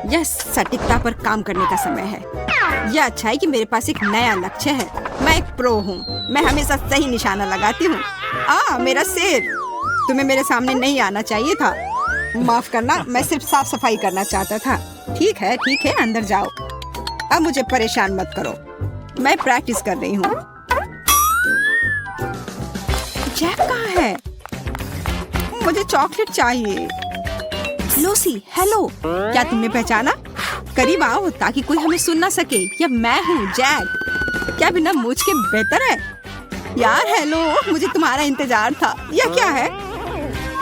यह सटीकता पर काम करने का समय है। यह अच्छा है कि मेरे पास एक नया लक्ष्य है। मैं एक प्रो हूँ। मैं हमेशा सही निशाना लगाती हूँ। मेरा सिर। तुम्हें मेरे सामने नहीं आना चाहिए था। माफ करना, मैं सिर्फ साफ सफाई करना चाहता था। ठीक है, अंदर जाओ। अब मुझे परेशान मत करो। मैं प्रैक्टिस कर रही हूँ। जैक कहाँ है? मुझे चॉकलेट चाहिए। Lucy, hello. क्या तुमने पहचाना? करीब आओ ताकि कोई हमें सुन ना सके। यह मैं हूँ, जैक। क्या बिना मूंछ के बेहतर है? यार हेलो, मुझे तुम्हारा इंतजार था। यह क्या है?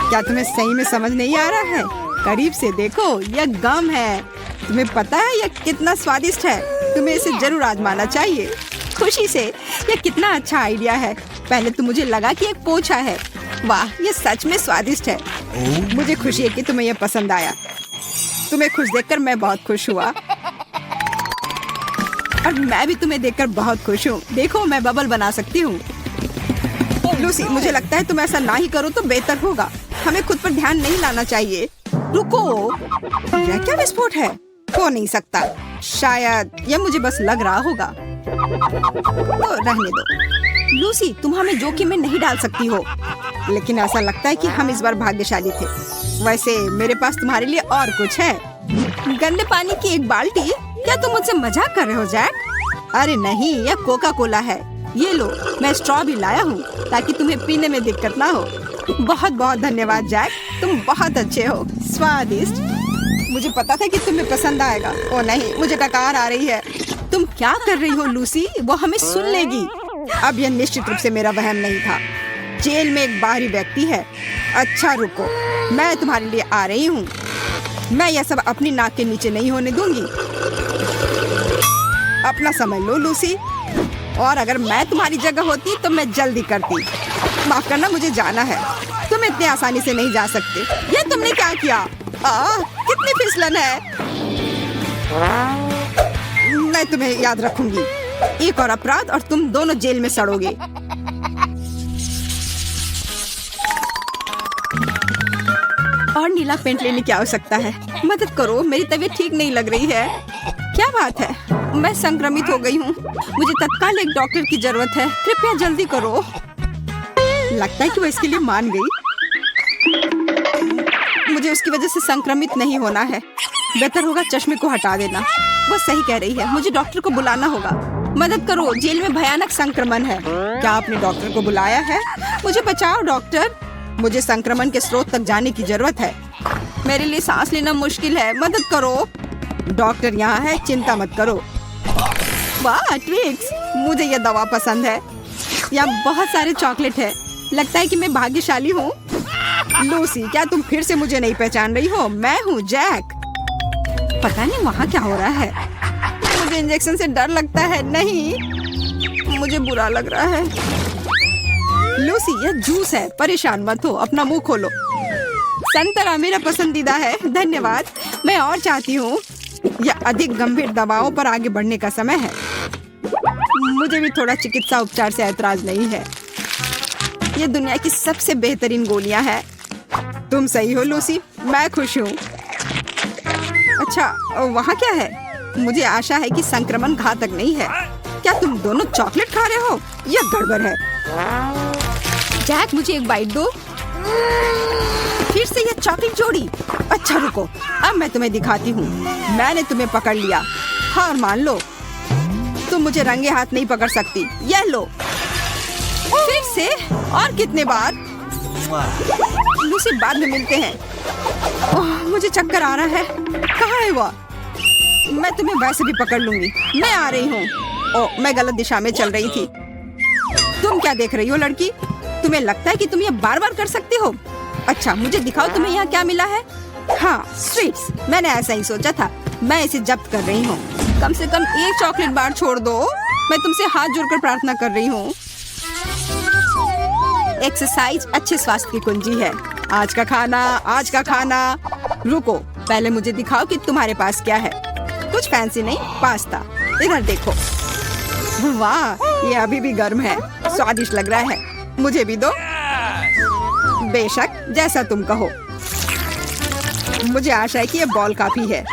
क्या तुम्हें सही में समझ नहीं आ रहा है? करीब से देखो, यह गम है। तुम्हें पता है यह कितना स्वादिष्ट है? तुम्हें इसे जरूर आजमाना चाहिए। खुशी से। यह कितना अच्छा आइडिया है। पहले तो मुझे लगा कि एक पोछा है। वाह, यह सच में स्वादिष्ट है। मुझे खुशी है कि तुम्हें यह पसंद आया। तुम्हें खुश देखकर मैं बहुत खुश हुआ। और मैं भी तुम्हें देखकर बहुत खुश हूँ। देखो, मैं बबल बना सकती हूँ। लूसी, मुझे लगता है तुम ऐसा ना ही करो तो बेहतर होगा। हमें खुद पर ध्यान नहीं लाना चाहिए। रुको, यह क्या विस्फोट है? हो नहीं सकता। शायद यह मुझे बस लग रहा होगा। तो रहने दो। लूसी, तुम हमें जोखिम में नहीं डाल सकती हो। लेकिन ऐसा लगता है कि हम इस बार भाग्यशाली थे। वैसे मेरे पास तुम्हारे लिए और कुछ है। गंदे पानी की एक बाल्टी? क्या तुम मुझसे मजाक कर रहे हो, जैक? अरे नहीं, यह कोका कोला है। ये लो, मैं स्ट्रॉ भी लाया हूँ ताकि तुम्हें पीने में दिक्कत ना हो। बहुत बहुत धन्यवाद जैक, तुम बहुत अच्छे हो। स्वादिष्ट। मुझे पता था कि तुम्हें पसंद आएगा। ओ नहीं, मुझे डकार आ रही है। तुम क्या कर रही हो लूसी? वो हमें सुन लेगी। अब यह निश्चित रूप से मेरा वहम नहीं था। जेल में एक बाहरी व्यक्ति है। अच्छा रुको, मैं तुम्हारे लिए आ रही हूँ। मैं यह सब अपनी नाक के नीचे नहीं होने दूंगी। अपना समझ लो लूसी। और अगर मैं तुम्हारी जगह होती तो मैं जल्दी करती। माफ करना, मुझे जाना है। तुम इतने आसानी से नहीं जा सकते। ये तुमने क्या किया? कितनी फिसलन है। मैं तुम्हें याद रखूंगी। एक और अपराध और तुम दोनों जेल में सड़ोगे। और नीला पेंट लेने की आवश्यकता है। मदद करो, मेरी तबीयत ठीक नहीं लग रही है। क्या बात है? मैं संक्रमित हो गई हूँ। मुझे तत्काल एक डॉक्टर की जरूरत है। कृपया जल्दी करो। लगता है कि वो इसके लिए मान गई। मुझे उसकी वजह से संक्रमित नहीं होना है। बेहतर होगा चश्मे को हटा देना। वो सही कह रही है। मुझे डॉक्टर को बुलाना होगा। मदद करो, जेल में भयानक संक्रमण है। क्या आपने डॉक्टर को बुलाया है? मुझे बचाओ डॉक्टर। मुझे संक्रमण के स्रोत तक जाने की जरूरत है। मेरे लिए सांस लेना मुश्किल है। मदद करो। डॉक्टर यहाँ है, चिंता मत करो। वाह ट्विक्स, मुझे यह दवा पसंद है। यहाँ बहुत सारे चॉकलेट है। लगता है कि मैं भाग्यशाली हूँ। लूसी, क्या तुम फिर से मुझे नहीं पहचान रही हो? मैं हूँ जैक। पता नहीं वहाँ क्या हो रहा है। मुझे इंजेक्शन से डर लगता है। नहीं, मुझे बुरा लग रहा है। लूसी, यह जूस है। परेशान मत हो। अपना मुंह खोलो। संतरा मेरा पसंदीदा है। धन्यवाद। मैं और चाहती हूँ। यह अधिक गंभीर दवाओं पर आगे बढ़ने का समय है। मुझे भी थोड़ा चिकित्सा उपचार से ऐतराज नहीं है। ये दुनिया की सबसे बेहतरीन गोलियां हैं। तुम सही हो लूसी, मैं खुश हूँ। अच्छा, वहाँ क्या है? मुझे आशा है कि संक्रमण घातक नहीं है। क्या तुम दोनों चॉकलेट खा रहे हो? यह गड़बड़ है। जैक, मुझे एक बाइट दो। फिर से यह चॉकलेट जोड़ी। अच्छा रुको, अब मैं तुम्हें दिखाती हूँ। मैंने तुम्हें पकड़ लिया। हार मान लो। तुम मुझे रंगे हाथ नहीं पकड़ सकती। यह लो। फिर से? और कितने बार? लूसी, बाद में मिलते हैं। मुझे चक्कर आ रहा है। कहाँ है वो? मैं तुम्हें वैसे भी पकड़ लूंगी। मैं आ रही हूँ। मैं गलत दिशा में चल रही थी। तुम क्या देख रही हो लड़की? तुम्हें लगता है कि तुम ये बार बार कर सकती हो? अच्छा, मुझे दिखाओ तुम्हें यहाँ क्या मिला है। हाँ, स्वीट्स। मैंने ऐसा ही सोचा था। मैं इसे जब्त कर रही हूँ। कम से कम एक चॉकलेट बार छोड़ दो। मैं तुमसे हाथ जोड़कर प्रार्थना कर रही हूँ। एक्सरसाइज अच्छे स्वास्थ्य की कुंजी है। आज का खाना। रुको, पहले मुझे दिखाओ कि तुम्हारे पास क्या है। कुछ फैंसी नहीं, पास्ता। इधर देखो। वाह, ये अभी भी गर्म है। स्वादिष्ट लग रहा है। मुझे भी दो। बेशक, जैसा तुम कहो। मुझे आशा है कि ये बॉल काफी है,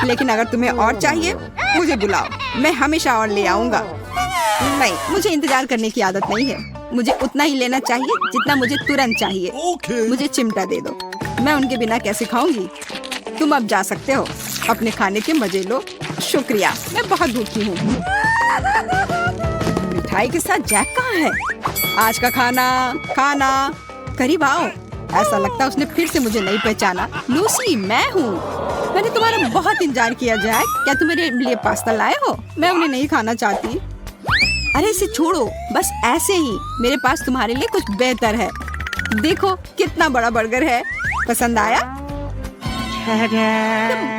लेकिन अगर तुम्हें और चाहिए मुझे बुलाओ, मैं हमेशा और ले आऊंगा। नहीं, मुझे इंतजार करने की आदत नहीं है। मुझे उतना ही लेना चाहिए जितना मुझे तुरंत चाहिए। मुझे चिमटा दे दो, मैं उनके बिना कैसे खाऊंगी। तुम अब जा सकते हो, अपने खाने के मजे लो। शुक्रिया, मैं बहुत भूखी हूँ। मिठाई के साथ जैक कहाँ है? आज का खाना करीब आओ। ऐसा लगता है उसने फिर से मुझे नहीं पहचाना। लूसी, मैं हूँ। मैंने तुम्हारा बहुत इंतजार किया जैक। क्या तुम मेरे लिए पास्ता लाए हो? मैं उन्हें नहीं खाना चाहती। अरे इसे छोड़ो, बस ऐसे ही। मेरे पास तुम्हारे लिए कुछ बेहतर है। देखो कितना बड़ा बर्गर है। पसंद आया?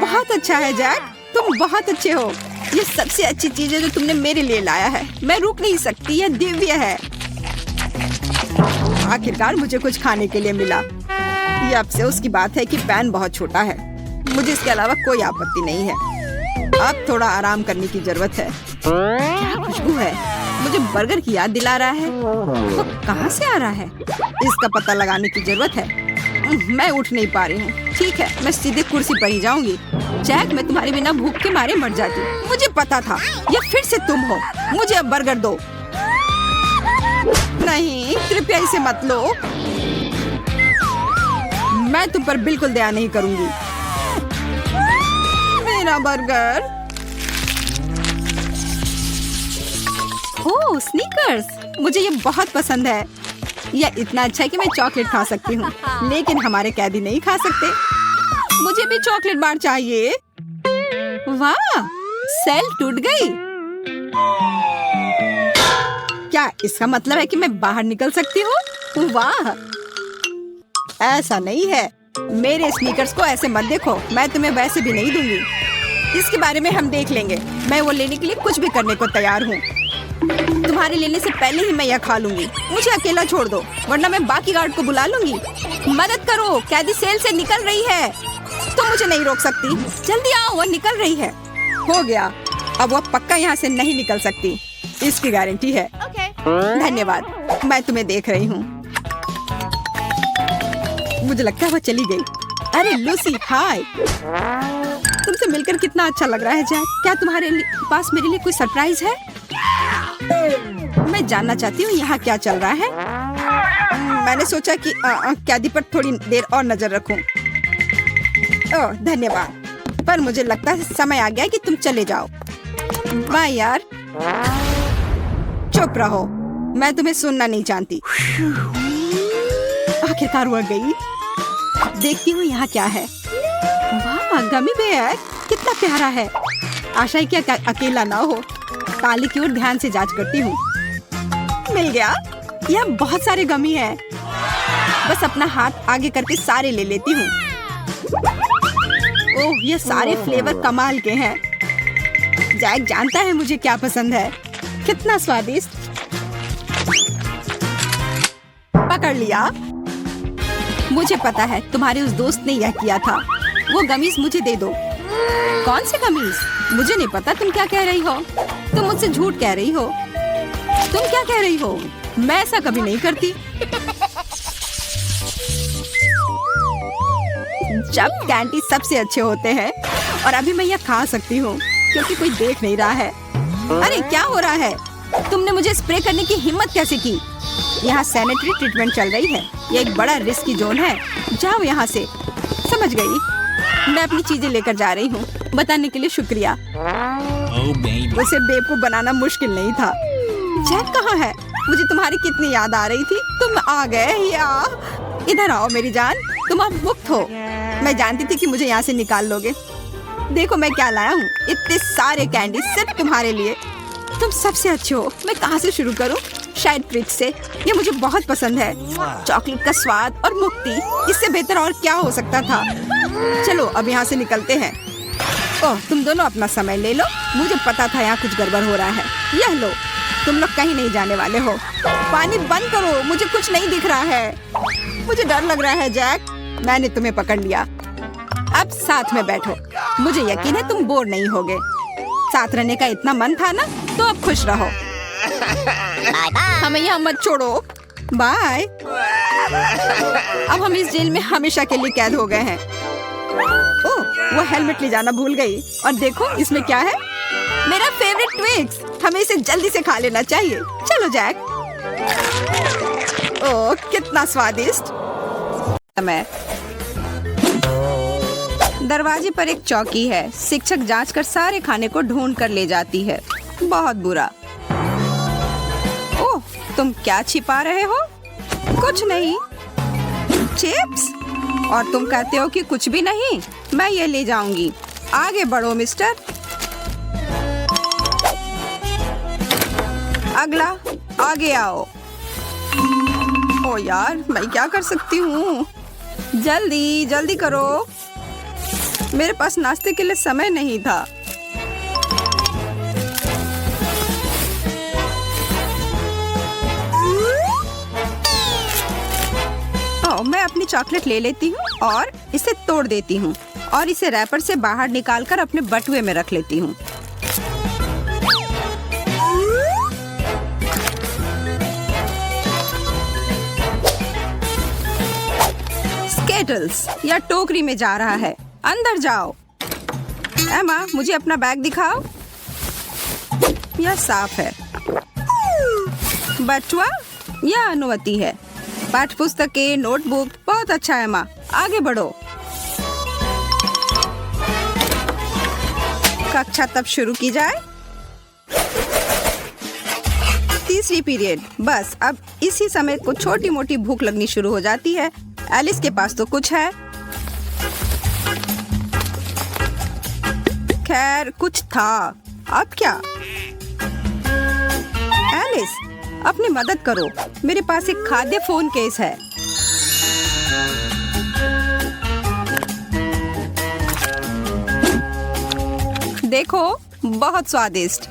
बहुत अच्छा है जैक, तुम बहुत अच्छे हो। ये सबसे अच्छी चीज है जो तुमने मेरे लिए लाया है। मैं रुक नहीं सकती, यह दिव्य है। आखिरकार मुझे कुछ खाने के लिए मिला। ये अफसोस की बात है कि पैन बहुत छोटा है। मुझे इसके अलावा कोई आपत्ति नहीं है। अब थोड़ा आराम करने की जरूरत है। क्या खुशबू है, मुझे बर्गर की याद दिला रहा है। तो कहाँ से आ रहा है? इसका पता लगाने की जरूरत है। मैं उठ नहीं पा रही हूँ। ठीक है, मैं सीधे कुर्सी पर ही जाऊंगी। जैक, मैं तुम्हारे बिना भूख के मारे मर जाती। मुझे पता था, ये फिर से तुम हो। मुझे अब बर्गर दो। नहीं, कृपया इसे मत लो। मैं तुम पर बिल्कुल दया नहीं करूंगी। मेरा बर्गर। ओह, स्नीकर्स, मुझे ये बहुत पसंद है। यह इतना अच्छा है कि मैं चॉकलेट खा सकती हूँ, लेकिन हमारे कैदी नहीं खा सकते। मुझे भी चॉकलेट बार चाहिए। वाह, सेल टूट गई। क्या इसका मतलब है कि मैं बाहर निकल सकती हूँ? वाह, ऐसा नहीं है। मेरे स्नीकर्स को ऐसे मत देखो, मैं तुम्हें वैसे भी नहीं दूंगी। इसके बारे में हम देख लेंगे। मैं वो लेने के लिए कुछ भी करने को तैयार हूँ। तुम्हारे लेने से पहले ही मैं यह खा लूंगी। मुझे अकेला छोड़ दो, वरना मैं बाकी गार्ड को बुला लूंगी। मदद करो, कैदी सेल से निकल रही है। तुम मुझे नहीं रोक सकती। जल्दी आओ, वो निकल रही है। हो गया, अब वो पक्का यहाँ से नहीं निकल सकती, इसकी गारंटी है। धन्यवाद, मैं तुम्हें देख रही हूँ। मुझे लगता है वो चली गई। अरे लूसी, हाय। तुमसे मिलकर कितना अच्छा लग रहा है जैक। क्या तुम्हारे पास मेरे लिए कोई सरप्राइज है? मैं जानना चाहती हूँ यहाँ क्या चल रहा है। मैंने सोचा कि कैदी पर थोड़ी देर और नजर रखूं। ओह, धन्यवाद, पर मुझे लगता है समय आ गया कि तुम चले जाओ। बाय यार। चुप रहो, मैं तुम्हें सुनना नहीं चाहती। आखिरकार वह गई। देखती हूँ यहाँ क्या है। वाह, गमी बेयर, कितना प्यारा है। आशा है कि अकेला ना हो। ताली की ओर ध्यान से जांच करती हूँ। मिल गया। यह बहुत सारे गमी है। बस अपना हाथ आगे करके सारे ले लेती हूँ। ओह, ये सारे फ्लेवर कमाल के हैं। जैक जानता है मुझे क्या पसंद है। कितना स्वादिष्ट। पकड़ लिया। मुझे पता है तुम्हारे उस दोस्त ने यह किया था। वो गमीज मुझे दे दो। कौन से गमीज? मुझे नहीं पता तुम क्या कह रही हो। तुम मुझसे झूठ कह रही हो। तुम क्या कह रही हो? मैं ऐसा कभी नहीं करती। जब कैंडी सबसे अच्छे होते हैं, और अभी मैं यह खा सकती हूँ क्योंकि कोई देख नहीं रहा है। अरे क्या हो रहा है? तुमने मुझे स्प्रे करने की हिम्मत कैसे की? यहाँ सैनिटरी ट्रीटमेंट चल रही है। ये एक बड़ा रिस्की जोन है। जाओ यहाँ से। समझ गई। मैं अपनी चीजें लेकर जा रही हूँ। बताने के लिए शुक्रिया। उसे बेवकूफ बनाना मुश्किल नहीं था। जैक कहाँ है? मुझे तुम्हारी कितनी याद आ रही थी। तुम आ गए या? इधर आओ मेरी जान, तुम अब मुक्त हो। मैं जानती थी कि मुझे यहाँ से निकाल लोगे। देखो मैं क्या लाया हूँ। इतने सारे कैंडी सिर्फ तुम्हारे लिए। तुम सबसे अच्छे हो। मैं कहाँ से शुरू करूँ? शायद फ्रिज से। ये मुझे बहुत पसंद है। चॉकलेट का स्वाद और मुक्ति, इससे बेहतर और क्या हो सकता था। चलो अब यहाँ से निकलते हैं। ओह, तुम दोनों अपना समय ले लो। मुझे पता था यहाँ कुछ गड़बड़ हो रहा है। यह लो, तुम लोग कहीं नहीं जाने वाले हो। पानी बंद करो, मुझे कुछ नहीं दिख रहा है। मुझे डर लग रहा है जैक। मैंने तुम्हें पकड़ लिया। अब साथ में बैठो। मुझे यकीन है तुम बोर नहीं होगे। साथ रहने का इतना मन था ना, तो अब खुश रहो। हमें यहाँ मत छोड़ो। बाय। अब हम इस जेल में हमेशा के लिए कैद हो गए हैं। वो हेलमेट ले जाना भूल गई। और देखो इसमें क्या है, मेरा फेवरेट ट्विक्स। हमें इसे जल्दी से खा लेना चाहिए। चलो जैक। ओह कितना स्वादिष्ट। समय दरवाजे पर एक चौकी है। शिक्षक जांच कर सारे खाने को ढूंढ कर ले जाती है। बहुत बुरा। ओह तुम क्या छिपा रहे हो? कुछ नहीं। चिप्स? और तुम कहते हो कि कुछ भी नहीं। मैं ये ले जाऊंगी। आगे बढ़ो मिस्टर। अगला, आगे आओ। ओ यार मैं क्या कर सकती हूँ? जल्दी जल्दी करो। मेरे पास नाश्ते के लिए समय नहीं था। मैं अपनी चॉकलेट ले लेती हूँ और इसे तोड़ देती हूँ और इसे रैपर से बाहर निकालकर अपने बटुए में रख लेती हूँ। स्केटल्स या टोकरी में जा रहा है। अंदर जाओ। एमा मुझे अपना बैग दिखाओ। यह साफ है। बटुआ यह अनुमति है। पाठ्य पुस्तकें, नोटबुक। बहुत अच्छा है माँ। आगे बढ़ो। कक्षा तब शुरू की जाए। तीसरी पीरियड। बस अब इसी समय को छोटी मोटी भूख लगनी शुरू हो जाती है। एलिस के पास तो कुछ है। खैर कुछ था। अब क्या? एलिस अपनी मदद करो। मेरे पास एक खाद्य फोन केस है। देखो बहुत स्वादिष्ट।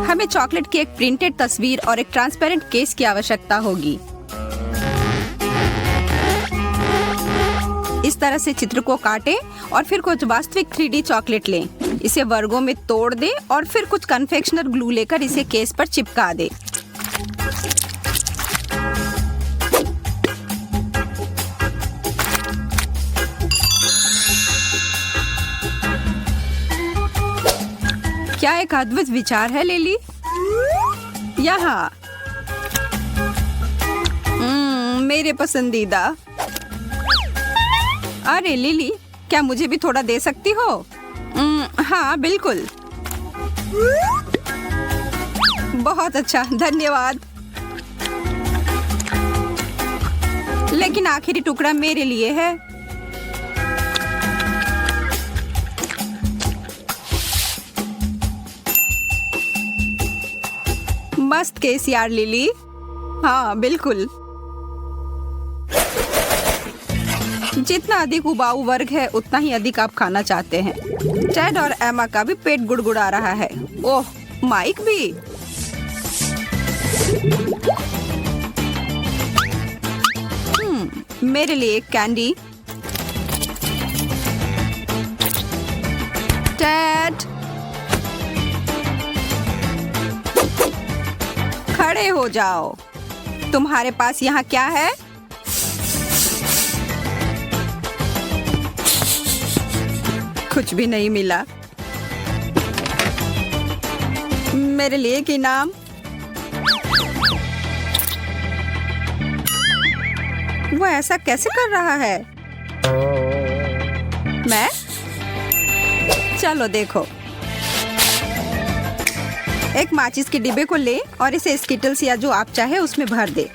हमें चॉकलेट की एक प्रिंटेड तस्वीर और एक ट्रांसपेरेंट केस की आवश्यकता होगी। इस तरह से चित्र को काटें और फिर कुछ वास्तविक 3D चॉकलेट लें। इसे वर्गों में तोड़ दें और फिर कुछ कन्फेक्शनर ग्लू लेकर इसे केस पर चिपका दें। क्या एक अद्भुत विचार है लिली। यहाँ मेरे पसंदीदा। अरे लिली क्या मुझे भी थोड़ा दे सकती हो? हाँ बिल्कुल। बहुत अच्छा धन्यवाद। लेकिन आखिरी टुकड़ा मेरे लिए है। मस्त केस यार लिली। हाँ बिल्कुल। जितना अधिक उबाऊ वर्ग है उतना ही अधिक आप खाना चाहते हैं। टेड और एमा का भी पेट गुड़गुड़ा रहा है। ओह माइक भी। मेरे लिए एक कैंडी। टेड खड़े हो जाओ। तुम्हारे पास यहाँ क्या है? कुछ भी नहीं मिला। मेरे लिए एक इनाम। वो ऐसा कैसे कर रहा है? मैं? चलो देखो। एक माचिस के डिब्बे को ले और इसे स्किटल्स या जो आप चाहे उसमें भर दे।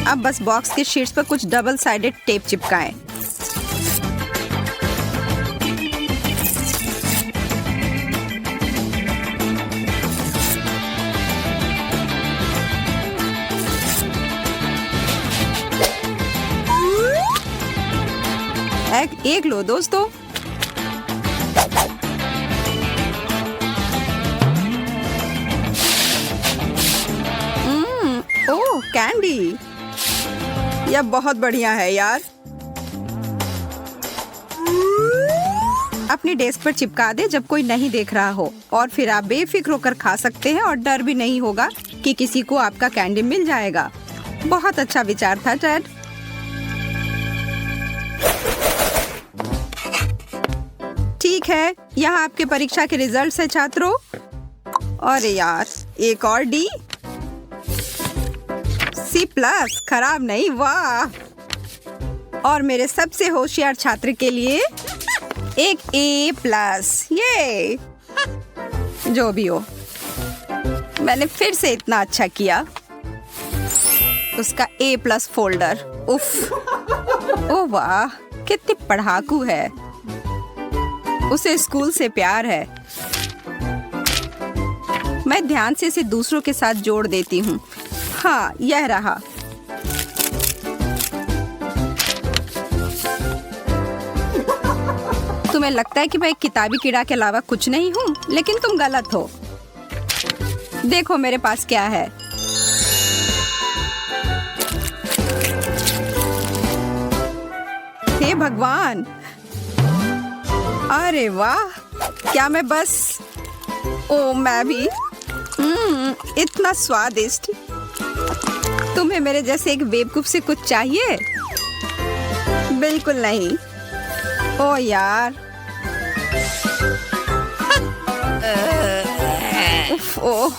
अब बस बॉक्स के शीट्स पर कुछ डबल साइडेड टेप चिपकाएं। एक लो दोस्तों। ओह कैंडी, यह बहुत बढ़िया है यार। अपनी डेस्क पर चिपका दे जब कोई नहीं देख रहा हो, और फिर आप बेफिक्र होकर खा सकते हैं और डर भी नहीं होगा कि किसी को आपका कैंडी मिल जाएगा। बहुत अच्छा विचार था टेड। ठीक है, यहाँ आपके परीक्षा के रिजल्ट्स है छात्रों। अरे यार, एक और डी। C+, खराब नहीं, वाह। और मेरे सबसे होशियार छात्र के लिए एक A+। ये जो भी हो, मैंने फिर से इतना अच्छा किया। उसका A+ फोल्डर, उफ, ओ वाह, कितनी पढ़ाकू है। उसे स्कूल से प्यार है। मैं ध्यान से इसे दूसरों के साथ जोड़ देती हूँ। हाँ, यह रहा। तुम्हें लगता है कि मैं एक किताबी कीड़ा के अलावा कुछ नहीं हूँ, लेकिन तुम गलत हो। देखो मेरे पास क्या है। हे भगवान, अरे वाह, क्या मैं बस, ओ मैं भी, इतना स्वादिष्ट। तुम्हें मेरे जैसे एक बेवकूफ से कुछ चाहिए? बिल्कुल नहीं। ओ यार, उफ, ओ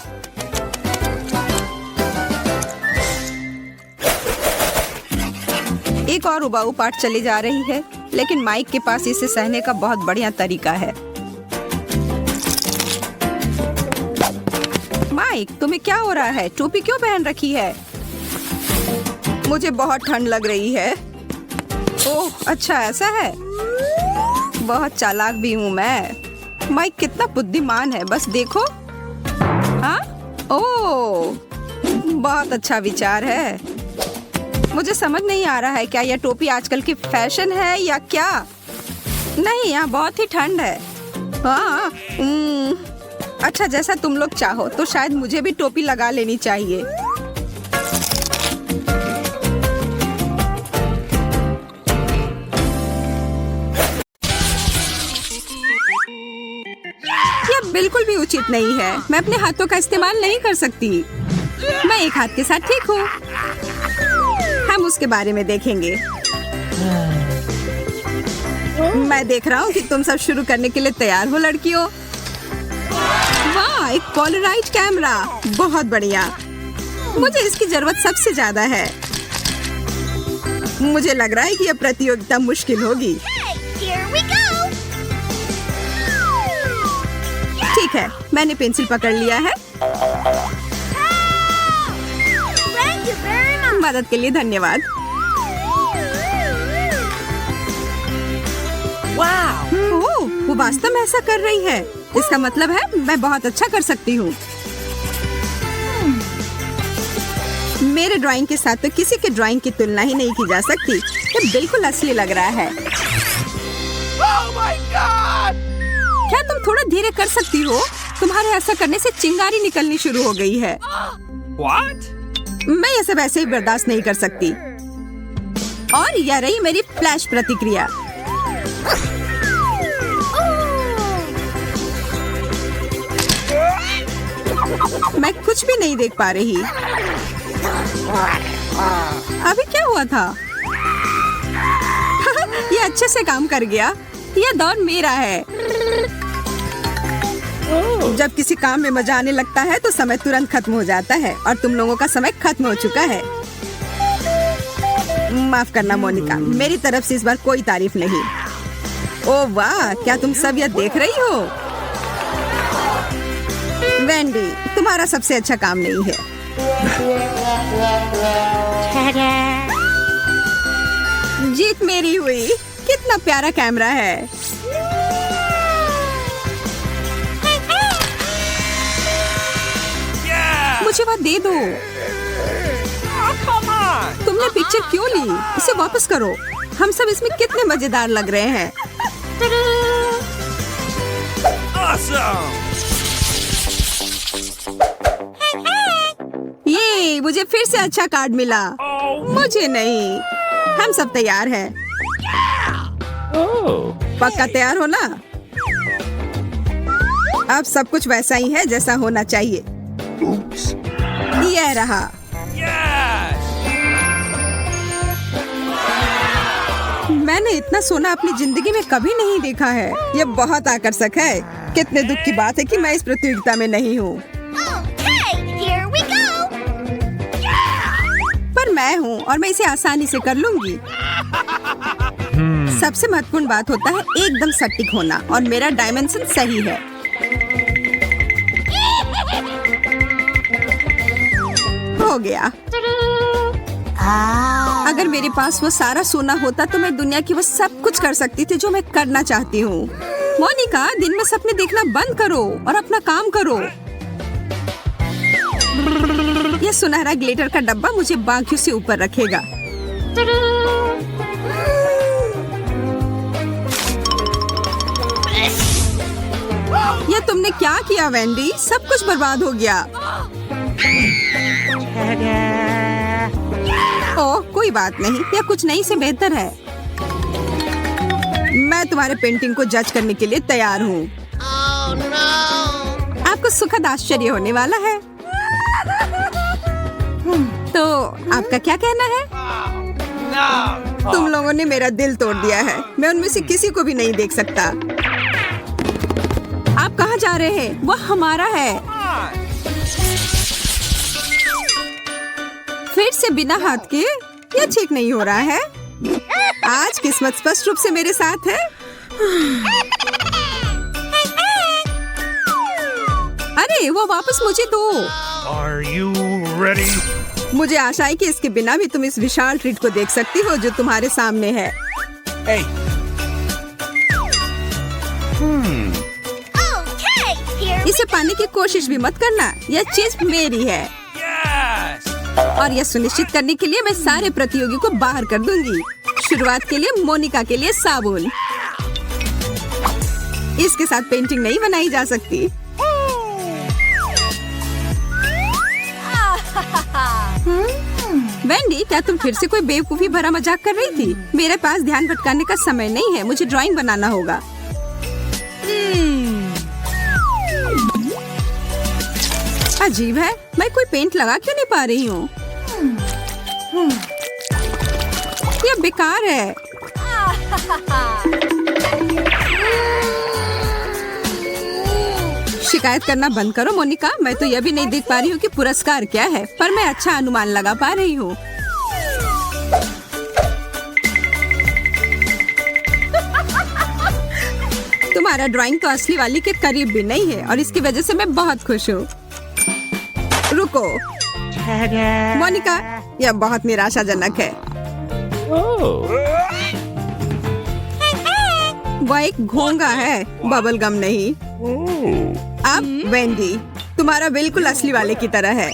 एक और उबाऊ पाठ चली जा रही है, लेकिन माइक के पास इसे सहने का बहुत बढ़िया तरीका है। माइक, तुम्हें क्या हो रहा है? टोपी क्यों पहन रखी है? मुझे बहुत ठंड लग रही है। ओह, अच्छा ऐसा है। बहुत चालाक भी हूँ मैं। माइक कितना बुद्धिमान है, बस देखो। हाँ, ओह, बहुत अच्छा विचार है। मुझे समझ नहीं आ रहा है, क्या यह टोपी आजकल की फैशन है या क्या? नहीं, यहाँ बहुत ही ठंड है। हाँ, अच्छा, जैसा तुम लोग चाहो, तो शायद मुझे भी टोपी लगा लेनी चाहिए। यह बिल्कुल भी उचित नहीं है। मैं अपने हाथों का इस्तेमाल नहीं कर सकती। मैं एक हाथ के साथ ठीक हूँ। हम उसके बारे में देखेंगे। मैं देख रहा हूँ कि तुम सब शुरू करने के लिए तैयार हो लड़कियों। वाह, एक पोलराइज कैमरा, बहुत बढ़िया। मुझे इसकी जरूरत सबसे ज्यादा है। मुझे लग रहा है कि यह प्रतियोगिता मुश्किल होगी। ठीक है, मैंने पेंसिल पकड़ लिया है। मदद के लिए धन्यवाद। ओह, वो वास्तव में ऐसा कर रही है। इसका मतलब है मैं बहुत अच्छा कर सकती हूँ। मेरे ड्राइंग के साथ तो किसी के ड्राइंग की तुलना ही नहीं की जा सकती। ये बिल्कुल असली लग रहा है। Oh my God! क्या तुम थोड़ा धीरे कर सकती हो? तुम्हारे ऐसा करने से चिंगारी निकलनी शुरू हो गई है। What? मैं ये सब ऐसे ही बर्दाश्त नहीं कर सकती। और यह रही मेरी फ्लैश प्रतिक्रिया। मैं कुछ भी नहीं देख पा रही। अभी क्या हुआ था? ये अच्छे से काम कर गया। यह दौर मेरा है। जब किसी काम में मजा आने लगता है तो समय तुरंत खत्म हो जाता है, और तुम लोगों का समय खत्म हो चुका है। माफ करना मोनिका, मेरी तरफ से इस बार कोई तारीफ नहीं। ओह वाह, क्या तुम सब यह देख रही हो? वेंडी, तुम्हारा सबसे अच्छा काम नहीं है। जीत मेरी हुई। कितना प्यारा कैमरा है। मुझे वह दे दो। तुमने पिक्चर क्यों ली? इसे वापस करो। हम सब इसमें कितने मजेदार लग रहे हैं। Awesome! ये मुझे फिर से अच्छा कार्ड मिला। मुझे नहीं। हम सब तैयार हैं। पक्का तैयार हो ना? अब सब कुछ वैसा ही है जैसा होना चाहिए। यह रहा। Yes! मैंने इतना सोना अपनी जिंदगी में कभी नहीं देखा है। यह बहुत आकर्षक है। कितने दुख की बात है कि मैं इस प्रतियोगिता में नहीं हूँ। पर मैं हूँ और मैं इसे आसानी से कर लूंगी। सबसे महत्वपूर्ण बात होता है एकदम सटीक होना और मेरा डायमेंशन सही है। हो गया। अगर मेरे पास वो सारा सोना होता तो मैं दुनिया की वो सब कुछ कर सकती थी जो मैं करना चाहती हूँ। मोनिका, दिन में सपने देखना बंद करो और अपना काम करो। यह सुनहरा ग्लिटर का डब्बा मुझे बाकियों से ऊपर रखेगा। यह तुमने क्या किया वेंडी? सब कुछ बर्बाद हो गया। ओह, कोई बात नहीं, यह कुछ नहीं से बेहतर है। मैं तुम्हारे पेंटिंग को जज करने के लिए तैयार हूँ। आपको सुखद आश्चर्य होने वाला है। तो आपका क्या कहना है? तुम लोगों ने मेरा दिल तोड़ दिया है। मैं उनमें से किसी को भी नहीं देख सकता। आप कहाँ जा रहे हैं? वह हमारा है। फिर से बिना हाथ के? यह ठीक नहीं हो रहा है। आज किस्मत स्पष्ट रूप से मेरे साथ है। अरे वो वापस मुझे दो। Are you ready? मुझे आशा है कि इसके बिना भी तुम इस विशाल ट्रीट को देख सकती हो जो तुम्हारे सामने है। Hey. इसे पाने की कोशिश भी मत करना। यह चीज मेरी है। Yes. और यह सुनिश्चित करने के लिए मैं सारे प्रतियोगी को बाहर कर दूंगी। शुरुआत के लिए मोनिका के लिए साबुन। इसके साथ पेंटिंग नहीं बनाई जा सकती। वेंडी, क्या तुम फिर से कोई बेवकूफी भरा मजाक कर रही थी? मेरे पास ध्यान भटकाने का समय नहीं है। मुझे ड्राइंग बनाना होगा। अजीब है, मैं कोई पेंट लगा क्यों नहीं पा रही हूँ? यह बेकार है। शिकायत करना बंद करो मोनिका। मैं तो यह भी नहीं देख पा रही हूँ कि पुरस्कार क्या है, पर मैं अच्छा अनुमान लगा पा रही हूँ। तुम्हारा ड्राइंग तो असली वाली के करीब भी नहीं है और इसकी वजह से मैं बहुत खुश हूँ। रुको मोनिका, यह बहुत निराशाजनक है। वह एक घोंगा है, बबल गम नहीं। अब वेंडी, तुम्हारा बिल्कुल असली वाले की तरह है।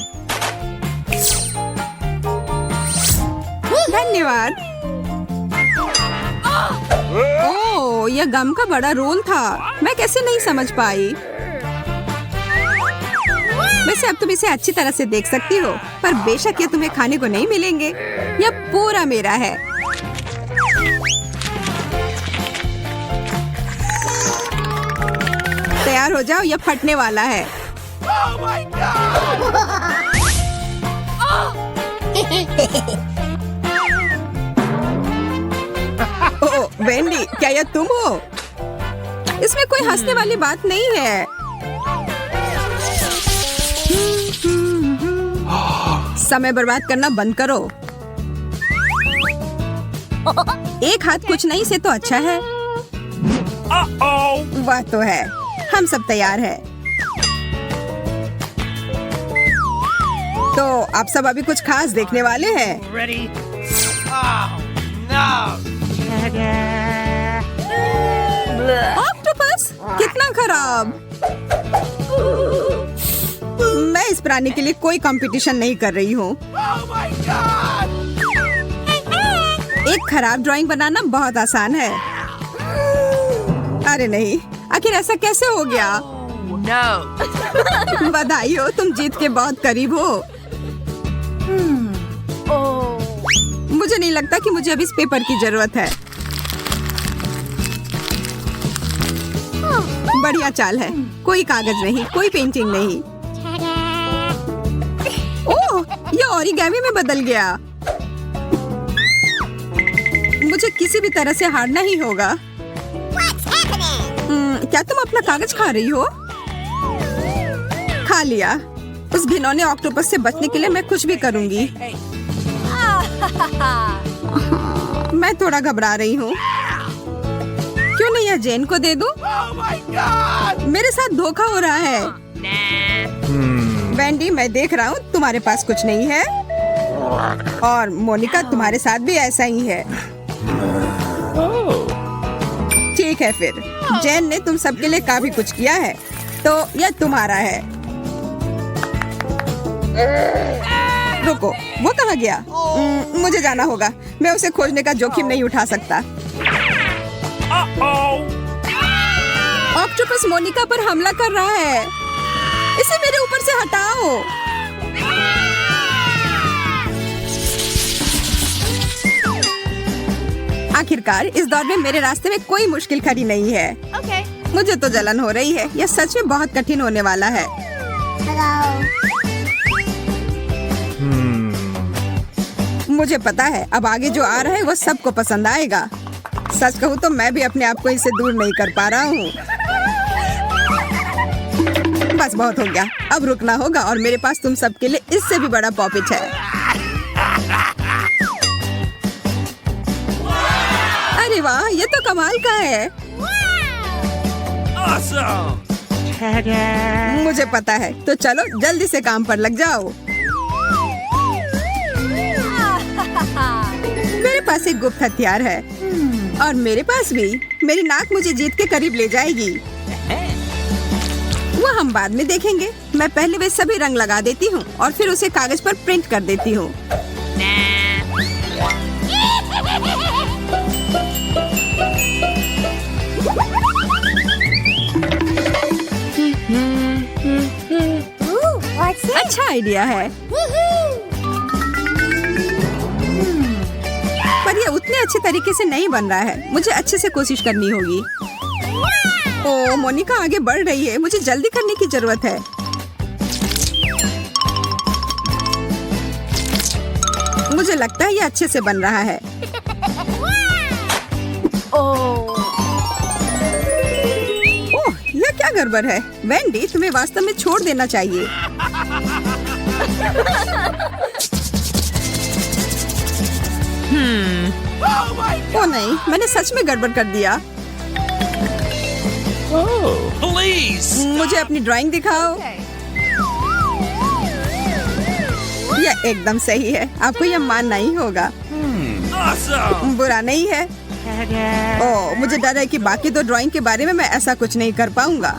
धन्यवाद। ओह, यह गम का बड़ा रोल था। मैं कैसे नहीं समझ पाई? वैसे अब तुम इसे अच्छी तरह से देख सकती हो, पर बेशक ये तुम्हें खाने को नहीं मिलेंगे। यह पूरा मेरा है। तैयार हो जाओ, यह फटने वाला है। Oh my God! Oh Wendy, क्या यह तुम हो? इसमें कोई हंसने वाली बात नहीं है। समय बर्बाद करना बंद करो। एक हाथ कुछ नहीं से तो अच्छा है। Uh-oh! वह तो है। हम सब तैयार हैं। तो आप सब अभी कुछ खास देखने वाले हैं। Ready? Oh no! ऑक्टोपस, कितना खराब। मैं इस प्राणी के लिए कोई कंपटीशन नहीं कर रही हूँ। Oh my God! एक खराब ड्राइंग बनाना बहुत आसान है। अरे नहीं, आखिर ऐसा कैसे हो गया? No! बधाई हो, तुम जीत के बहुत करीब हो। मुझे नहीं लगता कि मुझे अब इस पेपर की जरूरत है। बढ़िया चाल है। कोई कागज नहीं, कोई पेंटिंग नहीं। ओह, ये ओरिगेमी में बदल गया। मुझे मुझे किसी भी तरह से हारना ही होगा। क्या तुम अपना कागज खा रही हो? खा लिया। उस घिनौने ऑक्टोपस से बचने के लिए मैं कुछ भी करूंगी। मैं थोड़ा घबरा रही हूँ। क्यों नहीं यह जेन को दे दूं? Oh my God! मेरे साथ धोखा हो रहा है। वेंडी, मैं देख रहा हूँ तुम्हारे पास कुछ नहीं है, और मोनिका तुम्हारे साथ भी ऐसा ही है। ठीक है फिर, जेन ने तुम सबके लिए काफी कुछ किया है, तो यह तुम्हारा है। रुको, वो कहाँ गया? मुझे जाना होगा। मैं उसे खोजने का जोखिम नहीं उठा सकता। ऑक्टोपस मोनिका पर हमला कर रहा है। इसे मेरे ऊपर से हटाओ। आखिरकार इस दौर में मेरे रास्ते में कोई मुश्किल खड़ी नहीं है। मुझे तो जलन हो रही है। यह सच में बहुत कठिन होने वाला है। मुझे पता है अब आगे जो आ रहा है वो सबको पसंद आएगा। सच कहूँ तो मैं भी अपने आप को इससे दूर नहीं कर पा रहा हूँ। बस बहुत हो गया, अब रुकना होगा, और मेरे पास तुम सबके लिए इससे भी बड़ा पॉपिट है। अरे वाह, ये तो कमाल का है। Awesome! मुझे पता है, तो चलो जल्दी से काम पर लग जाओ। मेरे पास एक गुप्त हथियार है, और मेरे पास भी। मेरी नाक मुझे जीत के करीब ले जाएगी। वो हम बाद में देखेंगे। मैं पहले वे सभी रंग लगा देती हूँ और फिर उसे कागज पर प्रिंट कर देती हूँ। अच्छा आइडिया है, पर यह उतने अच्छे तरीके से नहीं बन रहा है। मुझे अच्छे से कोशिश करनी होगी। ओह, मोनिका आगे बढ़ रही है। मुझे जल्दी करने की जरूरत है। मुझे लगता है यह अच्छे से बन रहा है। ओह, यह क्या गड़बड़ है? वेंडी, तुम्हें वास्तव में छोड़ देना चाहिए। Oh my ओह नहीं, मैंने सच में गड़बड़ कर दिया। Please! मुझे अपनी ड्राइंग दिखाओ। यह एकदम सही है। आपको यह मानना ही होगा। Awesome! बुरा नहीं है। ओह, मुझे डर है कि बाकी दो ड्राइंग के बारे में मैं ऐसा कुछ नहीं कर पाऊंगा।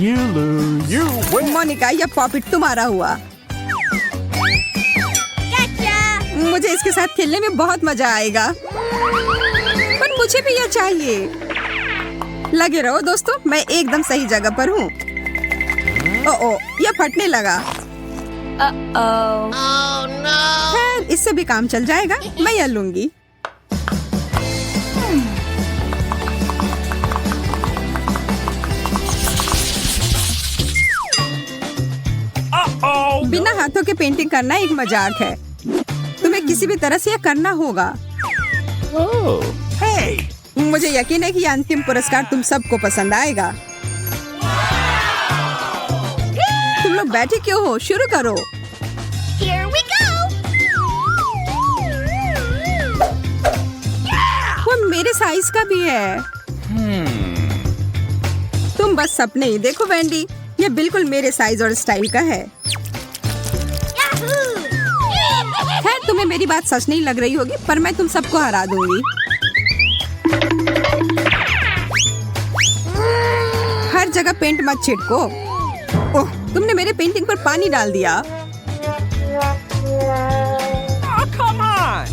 You lose. You win. Monika, यह पॉपिट तुम्हारा हुआ। मुझे इसके साथ खेलने में बहुत मजा आएगा, पर मुझे भी यह चाहिए। लगे रहो दोस्तों, मैं एकदम सही जगह पर हूँ। ओह, यह फटने लगा। खैर, इससे भी काम चल जाएगा। मैं यह लूंगी। Uh-oh! बिना हाथों के पेंटिंग करना एक मजाक है। तुम्हें किसी भी तरह से यह करना होगा। Oh. Hey! मुझे यकीन है कि यह अंतिम पुरस्कार तुम सबको पसंद आएगा। तुम लोग बैठे क्यों हो? शुरू करो। Here we go! वो मेरे साइज का भी है। तुम बस सपने ही देखो वेंडी। यह बिल्कुल मेरे साइज और स्टाइल का है। Yahoo! खैर, तुम्हें मेरी बात सच नहीं लग रही होगी, पर मैं तुम सबको हरा दूंगी। हर जगह पेंट मत छिड़को। ओह, तुमने मेरे पेंटिंग पर पानी डाल दिया। Oh, come on!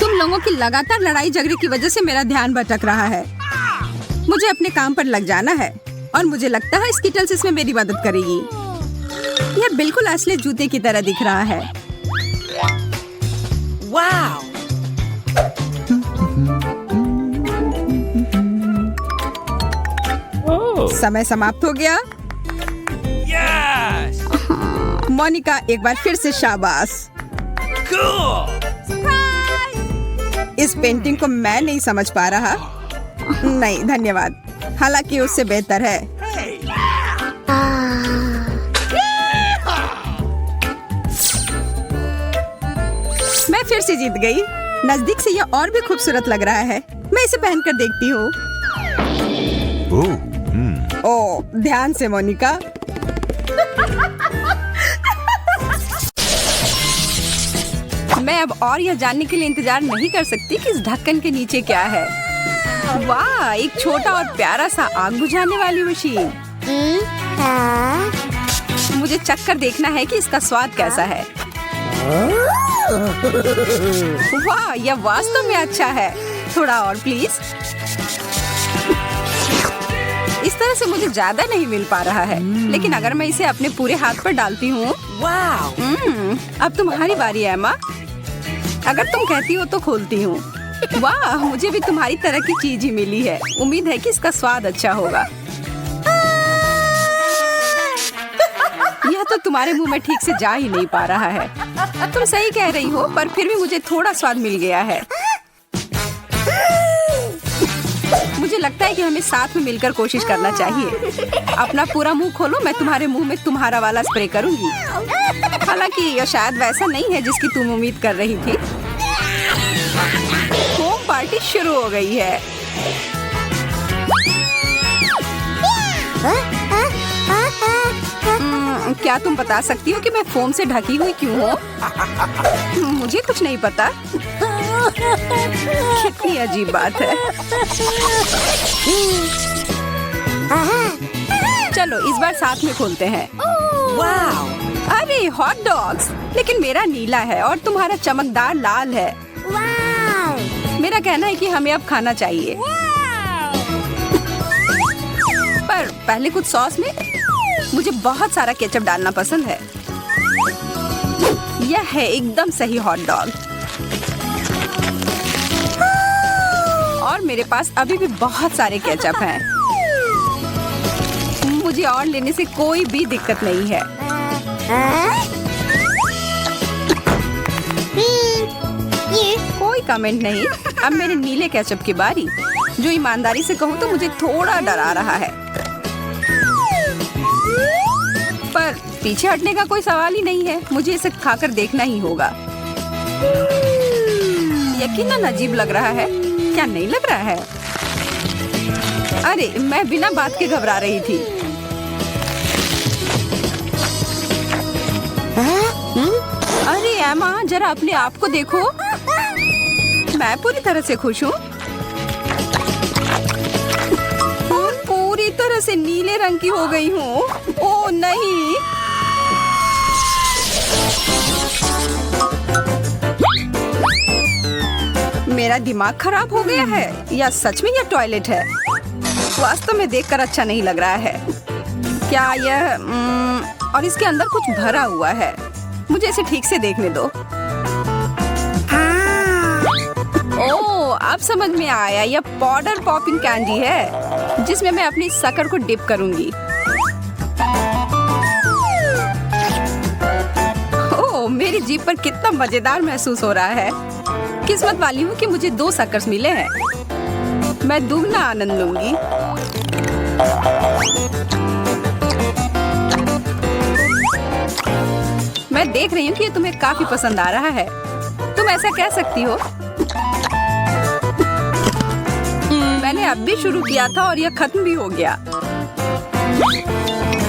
तुम लोगों की लगातार लड़ाई झगड़े की वजह से मेरा ध्यान भटक रहा है। मुझे अपने काम पर लग जाना है, और मुझे लगता है स्किटल्स इसमें मेरी मदद करेगी। यह बिल्कुल असली जूते की तरह दिख रहा है। Wow! Oh. समय समाप्त हो गया। Yes! मोनिका, एक बार फिर से शाबाश। Cool! Surprise! इस पेंटिंग को मैं नहीं समझ पा रहा। नहीं धन्यवाद, हालांकि उससे बेहतर है। मैं फिर से जीत गई। नजदीक से यह और भी खूबसूरत लग रहा है। मैं इसे पहनकर देखती हूँ। ओह, ध्यान से मोनिका। मैं अब और यह जानने के लिए इंतजार नहीं कर सकती कि इस ढक्कन के नीचे क्या है। वाह, एक छोटा और प्यारा सा आग बुझाने वाली मशीन। मुझे चक्कर देखना है कि इसका स्वाद कैसा है। वाह, यह वास्तव में अच्छा है। थोड़ा और प्लीज। इस तरह से मुझे ज्यादा नहीं मिल पा रहा है, लेकिन अगर मैं इसे अपने पूरे हाथ पर डालती हूँ। अब तुम्हारी बारी है एमा। अगर तुम कहती हो तो खोलती हूँ। वाह, मुझे भी तुम्हारी तरह की चीज ही मिली है। उम्मीद है कि इसका स्वाद अच्छा होगा। यह तो तुम्हारे मुंह में ठीक से जा ही नहीं पा रहा है। तुम सही कह रही हो, पर फिर भी मुझे थोड़ा स्वाद मिल गया है। मुझे लगता है कि हमें साथ में मिलकर कोशिश करना चाहिए। अपना पूरा मुंह खोलो, मैं तुम्हारे मुंह में तुम्हारा वाला स्प्रे करूंगी। हालांकि यह शायद वैसा नहीं है जिसकी तुम उम्मीद कर रही थी। होम पार्टी शुरू हो गई है। क्या तुम बता सकती हो कि मैं फोम से ढकी हुई क्यों हूँ? मुझे कुछ नहीं पता। कितनी अजीब बात है। चलो इस बार साथ में खोलते हैं। वाह, अरे हॉट डॉग्स, लेकिन मेरा नीला है और तुम्हारा चमकदार लाल है। मेरा कहना है कि हमें अब खाना चाहिए। पर पहले कुछ सॉस में। मुझे बहुत सारा केचप डालना पसंद है। यह है एकदम सही हॉट डॉग। और मेरे पास अभी भी बहुत सारे केचप हैं। मुझे और लेने से कोई भी दिक्कत नहीं है। कोई कमेंट नहीं। अब मेरे नीले केचप की बारी। जो ईमानदारी से कहूँ तो मुझे थोड़ा डरा रहा है, पर पीछे हटने का कोई सवाल ही नहीं है। मुझे इसे खाकर देखना ही होगा। यकीनन अजीब लग रहा है, क्या नहीं लग रहा है? अरे मैं बिना बात के घबरा रही थी। अरे एमा, जरा अपने आप को देखो। मैं पूरी तरह से खुश हूँ। पूरी तरह से नीले रंग की हो गई हूँ। ओह नहीं, मेरा दिमाग खराब हो गया है या सच में यह टॉयलेट है? वास्तव में देखकर अच्छा नहीं लग रहा है। क्या यह और इसके अंदर कुछ भरा हुआ है। मुझे इसे ठीक से देखने दो। ओह, अब समझ में आया। यह पाउडर पॉपिंग कैंडी है जिसमें मैं अपनी शक्कर को डिप करूंगी। ओह, मेरी जीभ पर कितना मजेदार महसूस हो रहा है। किस्मत वाली हूँ कि मुझे 2 शक्कर्स मिले हैं। मैं दुगना आनंद लूंगी। मैं देख रही हूँ कि ये तुम्हें काफी पसंद आ रहा है। तुम ऐसा कह सकती हो। मैंने अब भी शुरू किया था और यह खत्म भी हो गया।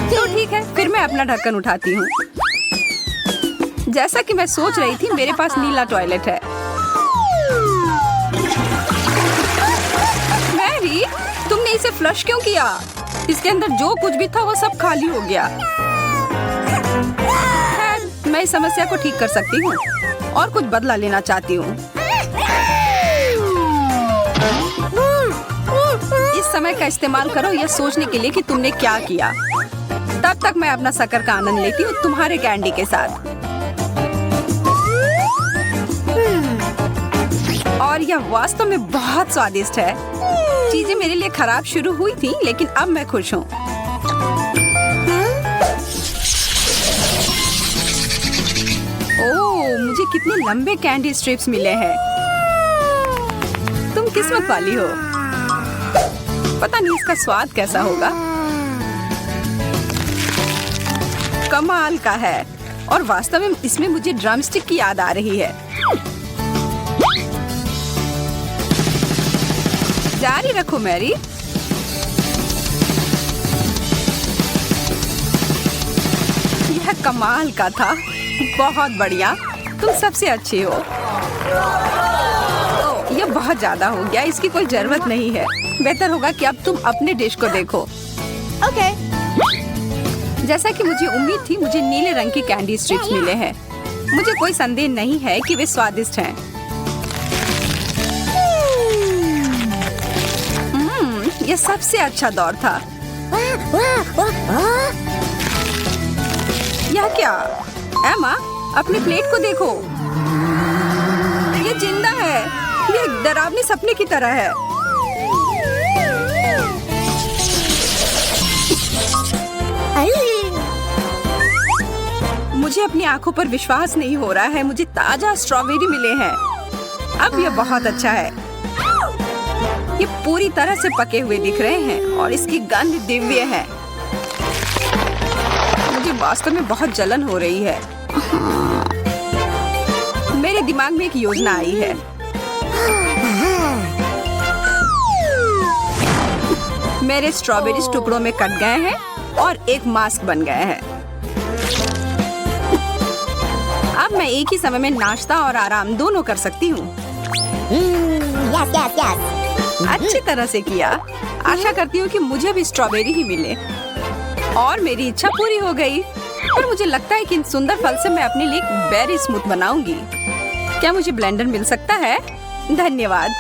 तो ठीक है, फिर मैं अपना ढक्कन उठाती हूँ। जैसा कि मैं सोच रही थी, मेरे पास नीला टॉयलेट है। मैरी, तुमने इसे फ्लश क्यों किया? इसके अंदर जो कुछ भी था वो सब खाली हो गया। मैं इस समस्या को ठीक कर सकती हूँ और कुछ बदला लेना चाहती हूँ। इस समय का इस्तेमाल करो यह सोचने के लिए कि तुमने क्या किया। तब तक मैं अपना शक्कर का आनंद लेती हूँ तुम्हारे कैंडी के साथ। और यह वास्तव में बहुत स्वादिष्ट है। चीजें मेरे लिए खराब शुरू हुई थी, लेकिन अब मैं खुश हूँ। ओह, मुझे कितने लंबे कैंडी स्ट्रिप्स मिले हैं। तुम किस्मत वाली हो। पता नहीं इसका स्वाद कैसा होगा। कमाल का है और वास्तव में इसमें मुझे ड्रमस्टिक की याद आ रही है। जारी रखो मैरी। यह कमाल का था। बहुत बढ़िया, तुम सबसे अच्छी हो। ओह, यह बहुत ज्यादा हो गया, इसकी कोई जरूरत नहीं है। बेहतर होगा कि अब तुम अपने डिश को देखो। Okay. जैसा कि मुझे उम्मीद थी, मुझे नीले रंग की कैंडी स्ट्रिप्स मिले हैं। मुझे कोई संदेह नहीं है कि वे स्वादिष्ट हैं। यह सबसे अच्छा दौर था। यह क्या? एमा, अपने प्लेट को देखो। यह जिंदा है। यह एक डरावने सपने की तरह है। मुझे अपनी आंखों पर विश्वास नहीं हो रहा है। मुझे ताजा स्ट्रॉबेरी मिले हैं। अब यह बहुत अच्छा है। ये पूरी तरह से पके हुए दिख रहे हैं और इसकी गंध दिव्य है। मुझे वास्तव में बहुत जलन हो रही है। मेरे दिमाग में एक योजना आई है। मेरे स्ट्रॉबेरीज टुकड़ों में कट गए हैं और एक मास्क बन गए हैं। अब मैं एक ही समय में नाश्ता और आराम दोनों कर सकती हूँ। Yes. अच्छी तरह से किया। आशा करती हूँ कि मुझे भी स्ट्रॉबेरी ही मिले। और मेरी इच्छा पूरी हो गई। पर मुझे लगता है कि इन सुंदर फल से मैं अपने लिए एक बेरी स्मूथ बनाऊंगी। क्या मुझे ब्लेंडर मिल सकता है? धन्यवाद।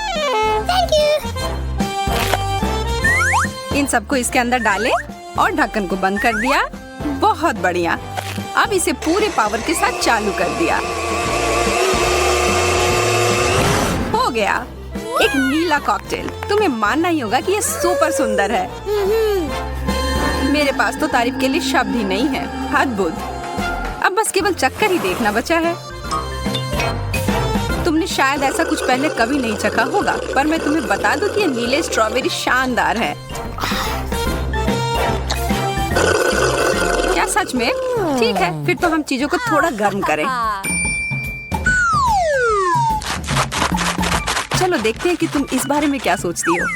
Thank you. इन सबको इसके अंदर डालें और ढक्कन को बंद कर दिया। बहुत बढ़िया। अब इसे पूरे पावर के साथ चालू कर दिया। हो गया, एक नीला कॉकटेल। तुम्हें मानना ही होगा कि यह सुपर सुंदर है। मेरे पास तो तारीफ के लिए शब्द ही नहीं है। अद्भुत। अब बस केवल चक्कर ही देखना बचा है। तुमने शायद ऐसा कुछ पहले कभी नहीं चखा होगा, पर मैं तुम्हें बता दूं कि ये नीले स्ट्रॉबेरी शानदार है। क्या सच में? ठीक है, फिर तो हम चीजों को थोड़ा गर्म करें। चलो देखते हैं कि तुम इस बारे में क्या सोचती हो।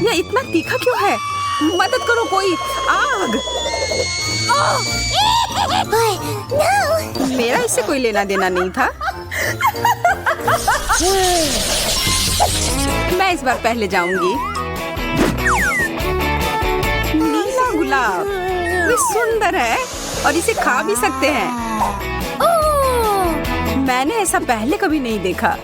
यह इतना तीखा क्यों है? मदद करो कोई। आग! No. मेरा इससे कोई लेना देना नहीं था। मैं इस बार पहले जाऊंगी। नीला गुलाब, ये सुंदर है और इसे खा भी सकते हैं। मैंने ऐसा पहले कभी नहीं देखा।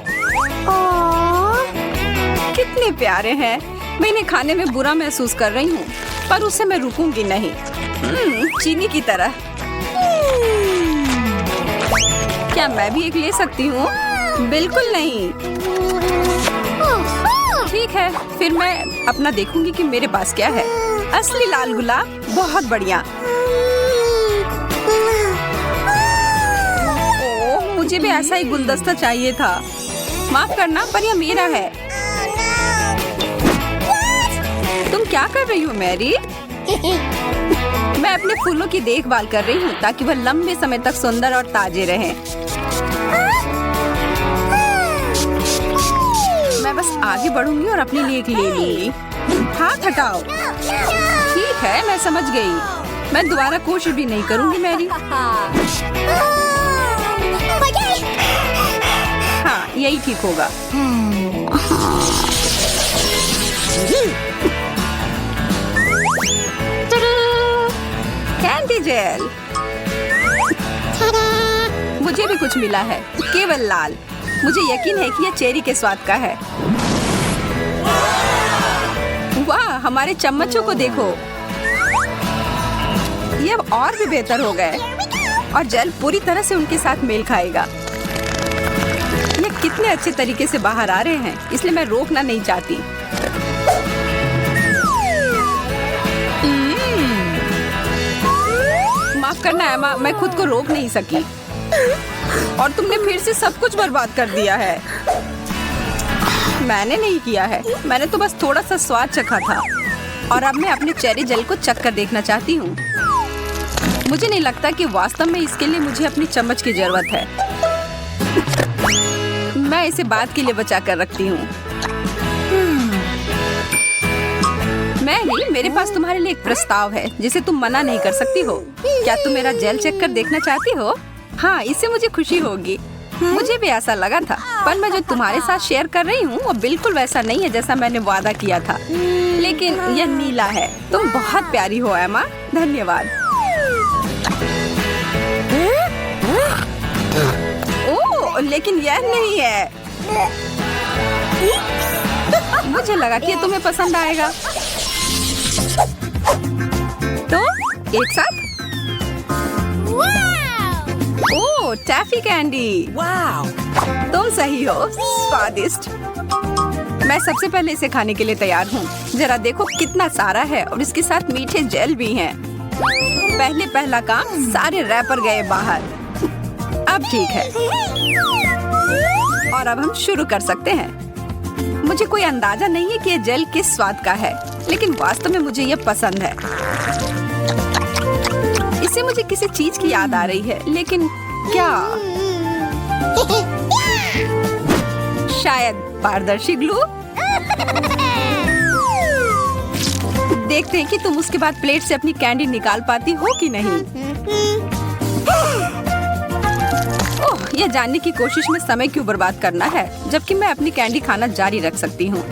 कितने प्यारे हैं। मैं इन्हें खाने में बुरा महसूस कर रही हूँ, पर उससे मैं रुकूंगी नहीं। चीनी की तरह। क्या मैं भी एक ले सकती हूँ? बिल्कुल नहीं। ठीक है, फिर मैं अपना देखूंगी कि मेरे पास क्या है। असली लाल गुलाब, बहुत बढ़िया। ओह, मुझे भी ऐसा ही गुलदस्ता चाहिए था। माफ करना, पर यह मेरा है। तुम क्या कर रही हो मैरी? मैं अपने फूलों की देखभाल कर रही हूँ ताकि वह लंबे समय तक सुंदर और ताजे रहें। मैं बस आगे बढ़ूंगी और अपने लिए एक ले लूंगी। हाथ हटाओ। ठीक है, मैं समझ गई। मैं दोबारा कोशिश भी नहीं करूंगी मैरी। हाँ, यही ठीक होगा। कैंडी जेल। मुझे भी कुछ मिला है, केवल लाल। मुझे यकीन है कि यह चेरी के स्वाद का है। वाह, हमारे चम्मचों को देखो। ये अब और भी बेहतर हो गए और जेल पूरी तरह से उनके साथ मेल खाएगा। ये कितने अच्छे तरीके से बाहर आ रहे हैं, इसलिए मैं रोकना नहीं चाहती। माफ करना है एमा, मैं खुद को रोक नहीं सकी और तुमने फिर से सब कुछ बर्बाद कर दिया है। मैंने नहीं किया है, मैंने तो बस थोड़ा सा स्वाद चखा था और अब मैं अपने चेरी जेल को चख कर देखना चाहती हूँ। मुझे नहीं लगता कि वास्तव में इसके लिए मुझे अपनी चम्मच की जरूरत है। मैं इसे बाद के लिए बचा कर रखती हूँ। मैरी, मेरे पास तुम्हारे लिए एक प्रस्ताव है जिसे तुम मना नहीं कर सकती हो। क्या तुम मेरा जेल चेक कर देखना चाहती हो? हाँ, इससे मुझे खुशी होगी। मुझे भी ऐसा लगा था, पर मैं जो तुम्हारे साथ शेयर कर रही हूँ वो बिल्कुल वैसा नहीं है जैसा मैंने वादा किया था। लेकिन यह नीला है। तुम बहुत प्यारी हो एमा। धन्यवाद। ओह, लेकिन यह नहीं है। मुझे लगा कि तुम्हें पसंद आएगा। तो एक साथ। ओह, टैफी कैंडी। Wow. तुम सही हो, स्वादिष्ट। मैं सबसे पहले इसे खाने के लिए तैयार हूँ। जरा देखो कितना सारा है और इसके साथ मीठे जेल भी हैं। पहला काम, सारे रैपर गए बाहर। अब ठीक है और अब हम शुरू कर सकते हैं। मुझे कोई अंदाजा नहीं है कि ये जेल किस स्वाद का है, लेकिन वास्तव में मुझे ये पसंद है। इससे मुझे किसी चीज की याद आ रही है, लेकिन क्या? शायद पारदर्शी ग्लू। देखते हैं कि तुम उसके बाद प्लेट से अपनी कैंडी निकाल पाती हो कि नहीं। ओह, यह जानने की कोशिश में समय क्यों बर्बाद करना है, जबकि मैं अपनी कैंडी खाना जारी रख सकती हूँ।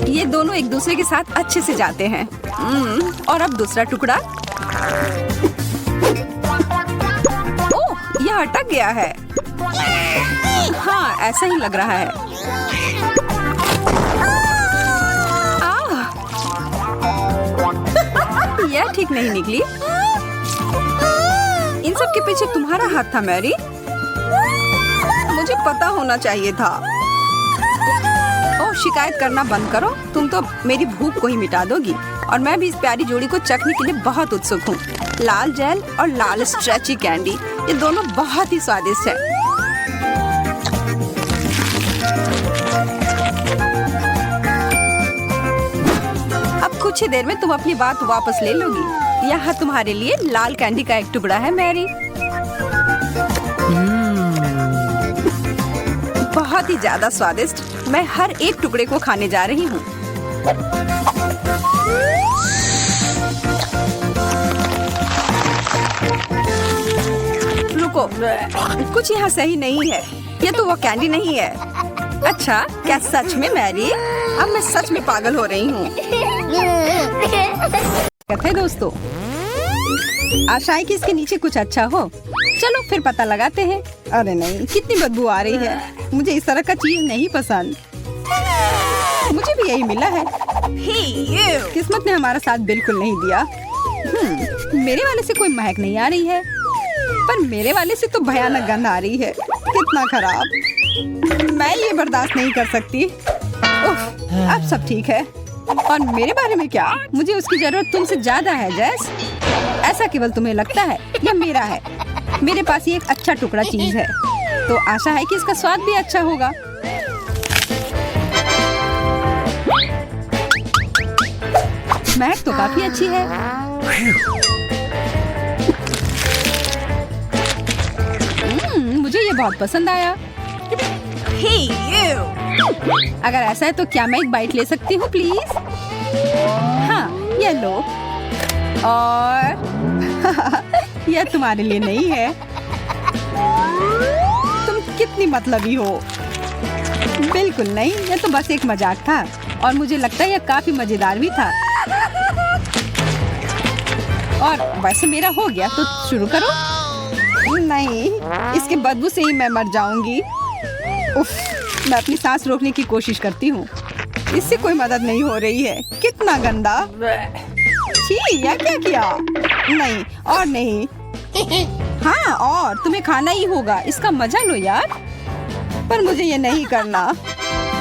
ये दोनों एक दूसरे के साथ अच्छे से जाते हैं। और अब दूसरा टुकड़ा। ओह, यह अटक गया है। हाँ, ऐसा ही लग रहा है। यह ठीक नहीं निकली। इन सब के पीछे तुम्हारा हाथ था मैरी। मुझे पता होना चाहिए था। ओह, शिकायत करना बंद करो। तुम तो मेरी भूख को ही मिटा दोगी। और मैं भी इस प्यारी जोड़ी को चखने के लिए बहुत उत्सुक हूँ। लाल जेल और लाल स्ट्रेची कैंडी, ये दोनों बहुत ही स्वादिष्ट है। अब कुछ ही देर में तुम अपनी बात वापस ले लोगी। यहाँ तुम्हारे लिए लाल कैंडी का एक टुकड़ा है मैरी। बहुत ही ज्यादा स्वादिष्ट। मैं हर एक टुकड़े को खाने जा रही हूँ। रुको, कुछ यहाँ सही नहीं है। ये तो वो कैंडी नहीं है। अच्छा, क्या सच में मैरी? अब मैं सच में पागल हो रही हूँ। कहते हैं दोस्तों, आशा है कि इसके नीचे कुछ अच्छा हो। चलो फिर पता लगाते हैं। अरे नहीं, कितनी बदबू आ रही है। मुझे इस तरह का चीज नहीं पसंद। मुझे भी यही मिला है। किस्मत ने हमारा साथ बिल्कुल नहीं दिया। मेरे वाले से कोई महक नहीं आ रही है, पर मेरे वाले से तो भयानक गंध आ रही है। कितना खराब। मैं ये बर्दाश्त नहीं कर सकती। उफ, अब सब ठीक है। और मेरे बारे में क्या? मुझे उसकी जरूरत तुमसे ज्यादा है जैस। ऐसा केवल तुम्हें लगता है या मेरा है? मेरे पास ये एक अच्छा टुकड़ा चीज है, तो आशा है कि इसका स्वाद भी अच्छा होगा। महक तो काफी अच्छी है। मुझे ये बहुत पसंद आया। Hey, you! अगर ऐसा है तो क्या मैं एक बाइट ले सकती हूँ प्लीज? हाँ, ये लो। और यह तुम्हारे लिए नहीं है। तुम कितनी मतलबी हो। बिल्कुल नहीं, यह तो बस एक मजाक था और मुझे लगता है यह काफी मजेदार भी था। और वैसे मेरा हो गया, तो शुरू करो। नहीं, इसके बदबू से ही मैं मर जाऊंगी। उफ, मैं अपनी सांस रोकने की कोशिश करती हूँ। इससे कोई मदद नहीं हो रही है। कितना गंदा। छी, यह क्या किया? नहीं, और नहीं। हाँ, और तुम्हें खाना ही होगा। इसका मजा लो यार। पर मुझे ये नहीं करना।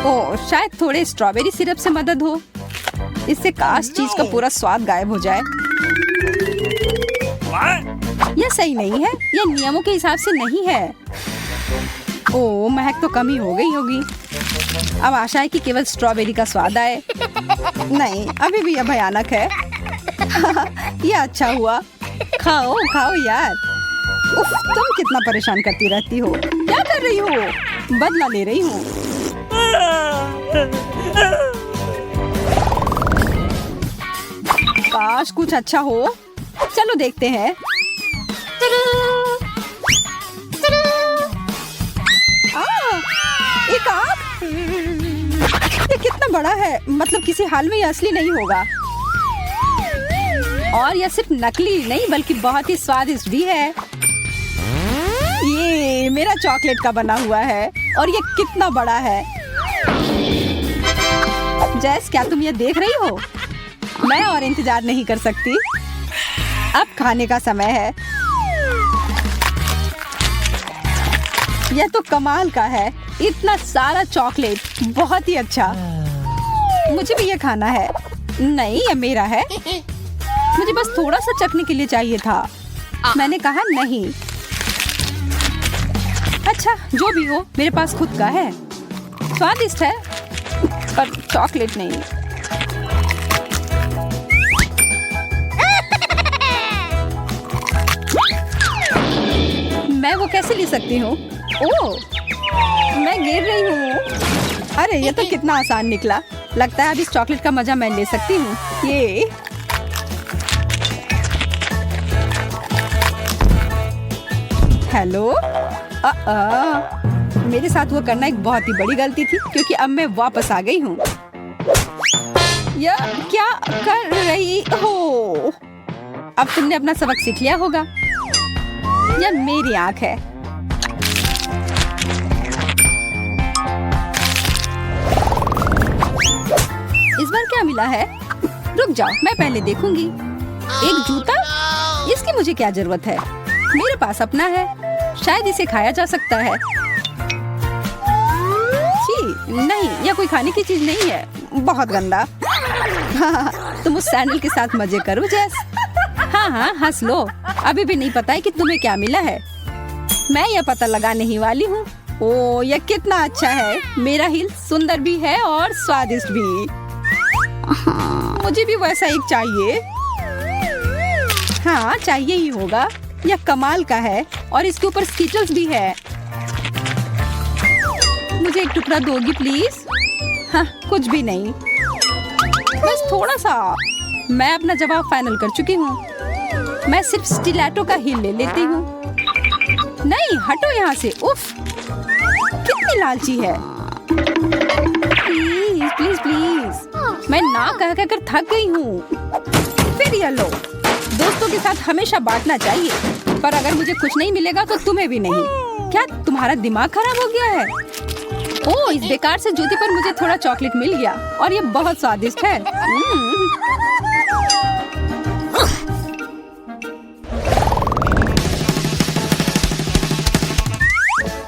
ओह, शायद थोड़े स्ट्रॉबेरी सिरप से मदद हो। इससे काश चीज का पूरा स्वाद गायब हो जाए। What? यह सही नहीं है, यह नियमों के हिसाब से नहीं है। ओह, महक तो कम ही हो गई होगी। अब आशा है कि केवल स्ट्रॉबेरी का स्वाद आए। नहीं, अभी भी यह भयानक है। यह अच्छा हुआ। खाओ खाओ यार। उफ, तुम कितना परेशान करती रहती हो। क्या कर रही हो? बदला ले रही हूँ। काश कुछ अच्छा हो। चलो देखते हैं। एक आँख। ये कितना बड़ा है, मतलब किसी हाल में ये असली नहीं होगा। और यह सिर्फ नकली नहीं बल्कि बहुत ही स्वादिष्ट भी है। ये मेरा चॉकलेट का बना हुआ है और ये कितना बड़ा है। जैस, क्या तुम ये देख रही हो? मैं और इंतजार नहीं कर सकती। अब खाने का समय है। यह तो कमाल का है, इतना सारा चॉकलेट, बहुत ही अच्छा। मुझे भी ये खाना है। नहीं, ये मेरा है। मुझे बस थोड़ा सा चखने के लिए चाहिए था। मैंने कहा नहीं। अच्छा, जो भी हो, मेरे पास खुद का है। स्वादिष्ट है पर चॉकलेट नहीं। मैं वो कैसे ले सकती हूँ? ओह, मैं गिर रही हूँ। अरे ये तो कितना आसान निकला। लगता है अब इस चॉकलेट का मजा मैं ले सकती हूँ। ये हेलो। मेरे साथ वो करना एक बहुत ही बड़ी गलती थी क्योंकि अब मैं वापस आ गई हूँ। यह क्या कर रही हो? अब तुमने अपना सबक सीख लिया होगा। यह मेरी आँख है। इस बार क्या मिला है? रुक जाओ, मैं पहले देखूंगी। एक जूता? इसकी मुझे क्या जरूरत है? मेरे पास अपना है, शायद इसे खाया जा सकता है। छी, नहीं, यह कोई खाने की चीज नहीं है। बहुत गंदा। तुम उस सैंडल के साथ मजे करो जैस। हाँ हाँ, हंस लो। अभी भी नहीं पता है कि तुम्हें क्या मिला है। मैं यह पता लगाने ही वाली हूँ। ओह, यह कितना अच्छा है। मेरा हिल सुंदर भी है और स्वादिष्ट भी। मुझे भी वैसा एक चाहिए। हाँ, चाहिए ही होगा। यह कमाल का है और इसके ऊपर स्कीटल्स भी है। मुझे एक टुकड़ा दोगी प्लीज? हाँ, कुछ भी नहीं, बस थोड़ा सा। मैं अपना जवाब फाइनल कर चुकी हूँ। मैं सिर्फ स्टिलेटो का हील ले लेती हूँ। नहीं, हटो यहाँ से। उफ, कितनी लालची है। Please please please. मैं ना कह कर थक गई हूँ। फिर ये लो। दोस्तों के साथ हमेशा बांटना चाहिए, पर अगर मुझे कुछ नहीं मिलेगा तो तुम्हें भी नहीं। क्या तुम्हारा दिमाग खराब हो गया है? ओह, इस बेकार से जूते पर मुझे थोड़ा चॉकलेट मिल गया और ये बहुत स्वादिष्ट है।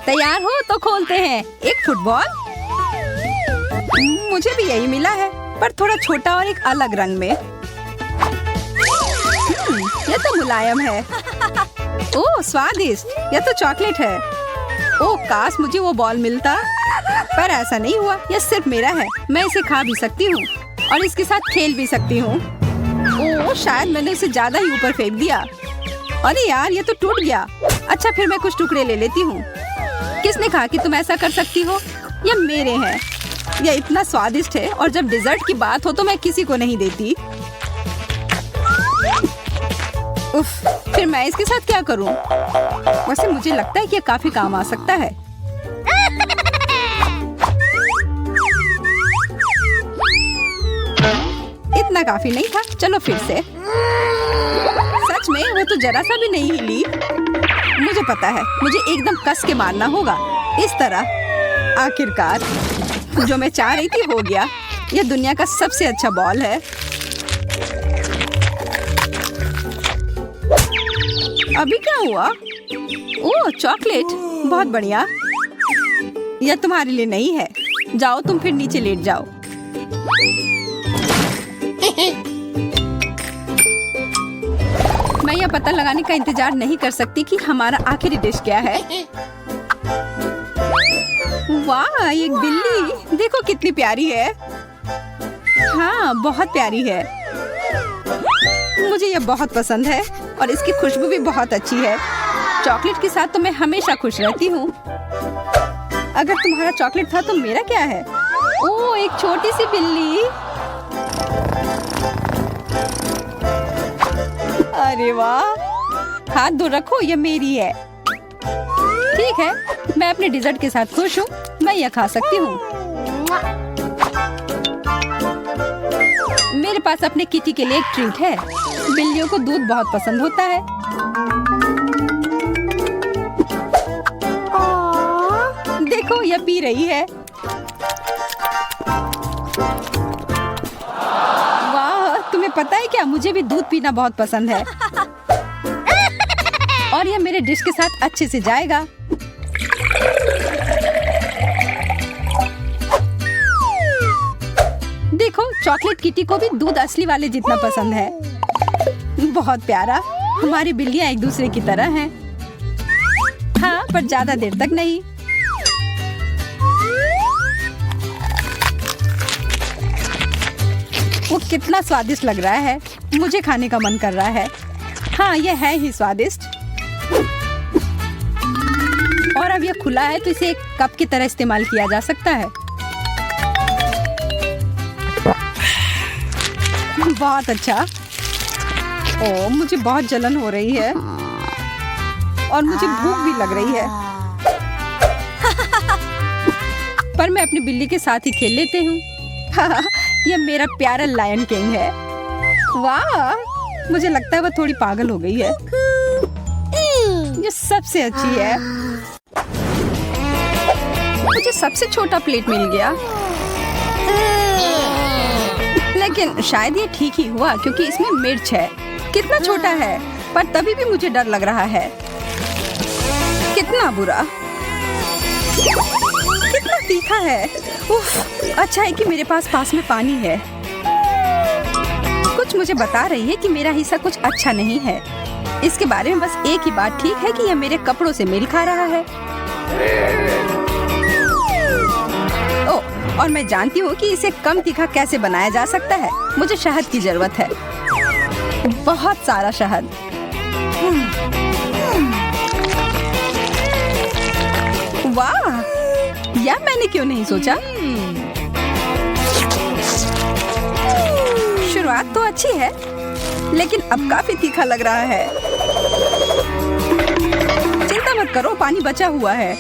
तैयार हो तो खोलते हैं। एक फुटबॉल। मुझे भी यही मिला है, पर थोड़ा छोटा और एक अलग रंग में। यह तो मुलायम है। ओह, स्वादिष्ट। यह तो चॉकलेट है। ओह, काश मुझे वो बॉल मिलता, पर ऐसा नहीं हुआ। यह सिर्फ मेरा है। मैं इसे खा भी सकती हूँ और इसके साथ खेल भी सकती हूँ। ओह, शायद मैंने इसे ज्यादा ही ऊपर फेंक दिया। अरे यार, ये तो टूट गया। अच्छा, फिर मैं कुछ टुकड़े ले लेती हूँ। किसने कहा कि तुम ऐसा कर सकती हो? यह मेरे हैं। यह इतना स्वादिष्ट है और जब डिजर्ट की बात हो तो मैं किसी को नहीं देती। उफ, फिर मैं इसके साथ क्या करूं? वैसे मुझे लगता है कि यह काफी काम आ सकता है। इतना काफी नहीं था। चलो फिर से। सच में वो तो जरा सा भी नहीं हिली। मुझे पता है, मुझे एकदम कस के मारना होगा। इस तरह। आखिरकार जो मैं चाह रही थी हो गया। यह दुनिया का सबसे अच्छा बॉल है। अभी क्या हुआ? ओह, चॉकलेट। बहुत बढ़िया। यह तुम्हारे लिए नहीं है। जाओ, तुम फिर नीचे लेट जाओ। मैं यह पता लगाने का इंतजार नहीं कर सकती कि हमारा आखिरी डिश क्या है। वाह, एक बिल्ली देखो कितनी प्यारी है। हाँ, बहुत प्यारी है। मुझे यह बहुत पसंद है और इसकी खुशबू भी बहुत अच्छी है। चॉकलेट के साथ तो मैं हमेशा खुश रहती हूँ। अगर तुम्हारा चॉकलेट था तो मेरा क्या है? ओह, एक छोटी सी बिल्ली। अरे वाह, हाथ धो रखो, ये मेरी है। ठीक है, मैं अपने डिजर्ट के साथ खुश हूँ। मैं यह खा सकती हूँ। मेरे पास अपने किटी के लिए एक ट्रीट है। बिल्लियों को दूध बहुत पसंद होता है। देखो, यह पी रही है। वाह, तुम्हें पता है क्या, मुझे भी दूध पीना बहुत पसंद है। और यह मेरे डिश के साथ अच्छे से जाएगा। देखो, चॉकलेट किटी को भी दूध असली वाले जितना पसंद है। बहुत प्यारा। हमारी बिल्लियां एक दूसरे की तरह हैं। हाँ, पर ज्यादा देर तक नहीं। वो कितना स्वादिष्ट लग रहा है। मुझे खाने का मन कर रहा है। हाँ, यह है ही स्वादिष्ट। और अब यह खुला है तो इसे एक कप की तरह इस्तेमाल किया जा सकता है। बहुत अच्छा। ओह, मुझे बहुत जलन हो रही है और मुझे भूख भी लग रही है। पर मैं अपनी बिल्ली के साथ ही खेल लेती हूँ। यह मेरा प्यारा लायन किंग है। वाह, मुझे लगता है वह थोड़ी पागल हो गई है। ये सबसे अच्छी है। मुझे सबसे छोटा प्लेट मिल गया, लेकिन शायद ये ठीक ही हुआ क्योंकि इसमें मिर्च है। कितना छोटा है, पर तभी भी मुझे डर लग रहा है। कितना बुरा, कितना तीखा है। उफ, अच्छा है कि मेरे पास में पानी है। कुछ मुझे बता रही है कि मेरा हिस्सा कुछ अच्छा नहीं है। इसके बारे में बस एक ही बात ठीक है कि यह मेरे कपड़ों से मेल खा रहा है। ओह, और मैं जानती हूँ कि इसे कम तीखा कैसे बनाया जा सकता है। मुझे शहद की जरूरत है, बहुत सारा शहद। वाह, यह मैंने क्यों नहीं सोचा। शुरुआत तो अच्छी है, लेकिन अब काफी तीखा लग रहा है। चिंता मत करो, पानी बचा हुआ है।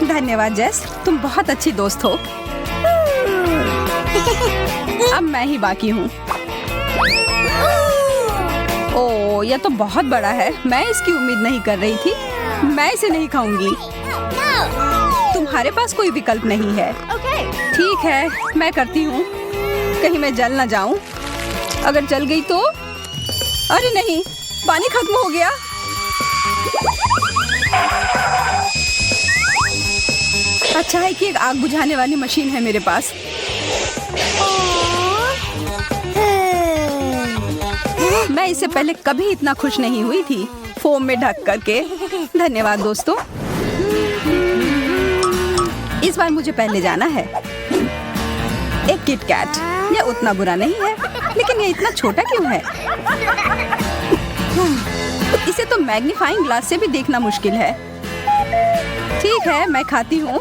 धन्यवाद जेस, तुम बहुत अच्छी दोस्त हो। अब मैं ही बाकी हूँ। ओह, यह तो बहुत बड़ा है। मैं इसकी उम्मीद नहीं कर रही थी। मैं इसे नहीं खाऊंगी। तुम्हारे पास कोई विकल्प नहीं है। ठीक है, मैं करती हूँ। कहीं मैं जल ना जाऊं। अगर जल गई तो? अरे नहीं, पानी खत्म हो गया। अच्छा है कि एक आग बुझाने वाली मशीन है मेरे पास। मैं इससे पहले कभी इतना खुश नहीं हुई थी, फोम में ढक करके। धन्यवाद दोस्तों। इस बार मुझे पहले जाना है। एक किट कैट, यह उतना बुरा नहीं है, लेकिन यह इतना छोटा क्यों है? इसे तो मैग्नीफाइंग ग्लास से भी देखना मुश्किल है। ठीक है, मैं खाती हूँ।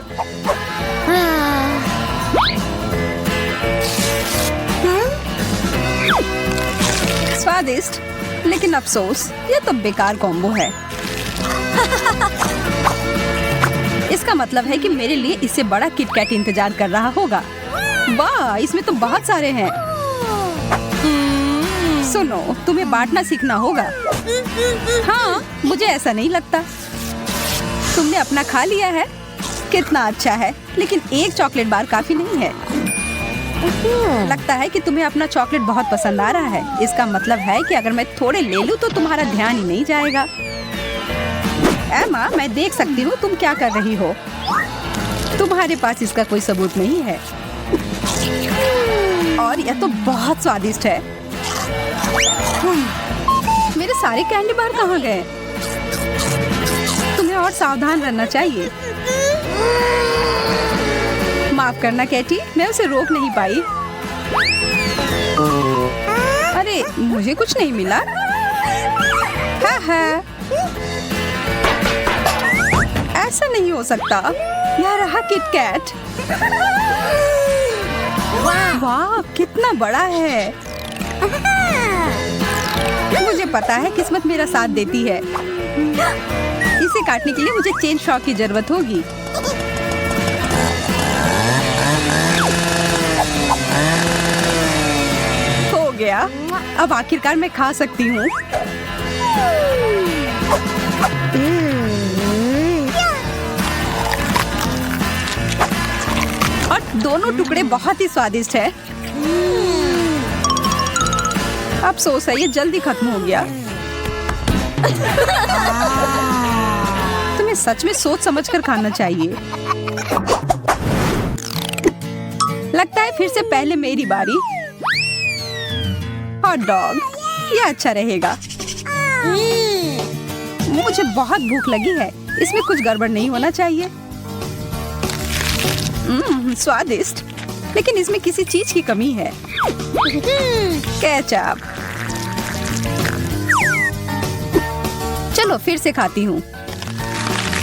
स्वादिष्ट, लेकिन अफसोस, यह तो बेकार कॉम्बो है। इसका मतलब है कि मेरे लिए इससे बड़ा किटकैट इंतजार कर रहा होगा। वाह, इसमें तो बहुत सारे हैं। सुनो, तुम्हें बांटना सीखना होगा। हाँ, मुझे ऐसा नहीं लगता। तुमने अपना खा लिया है। कितना अच्छा है, लेकिन एक चॉकलेट बार काफी नहीं है। लगता है कि तुम्हें अपना चॉकलेट बहुत पसंद आ रहा है। इसका मतलब है कि अगर मैं थोड़े ले लूं तो तुम्हारा ध्यान ही नहीं जाएगा। एमा, मैं देख सकती हूँ तुम क्या कर रही हो। तुम्हारे पास इसका कोई सबूत नहीं है। और यह तो बहुत स्वादिष्ट है। मेरे सारे कैंडी बार कहाँ गए? तुम्हें और सावधान रहना चाहिए। माफ करना कैटी, मैं उसे रोक नहीं पाई। अरे मुझे कुछ नहीं मिला। हाँ। ऐसा नहीं हो सकता। यह रहा किटकैट। वाह कितना बड़ा है। मुझे पता है किस्मत मेरा साथ देती है। इसे काटने के लिए मुझे चेन शॉक की जरूरत होगी। हो गया। अब आखिरकार मैं खा सकती हूँ। और दोनों टुकड़े बहुत ही स्वादिष्ट है। अफसोस है ये जल्दी खत्म हो गया। तुम्हें सच में सोच समझकर खाना चाहिए। लगता है फिर से पहले मेरी बारी। हॉट डॉग, ये अच्छा रहेगा। मुझे बहुत भूख लगी है। इसमें कुछ गड़बड़ नहीं होना चाहिए। स्वादिष्ट, लेकिन इसमें किसी चीज की कमी है। केचप। चलो फिर से खाती हूँ।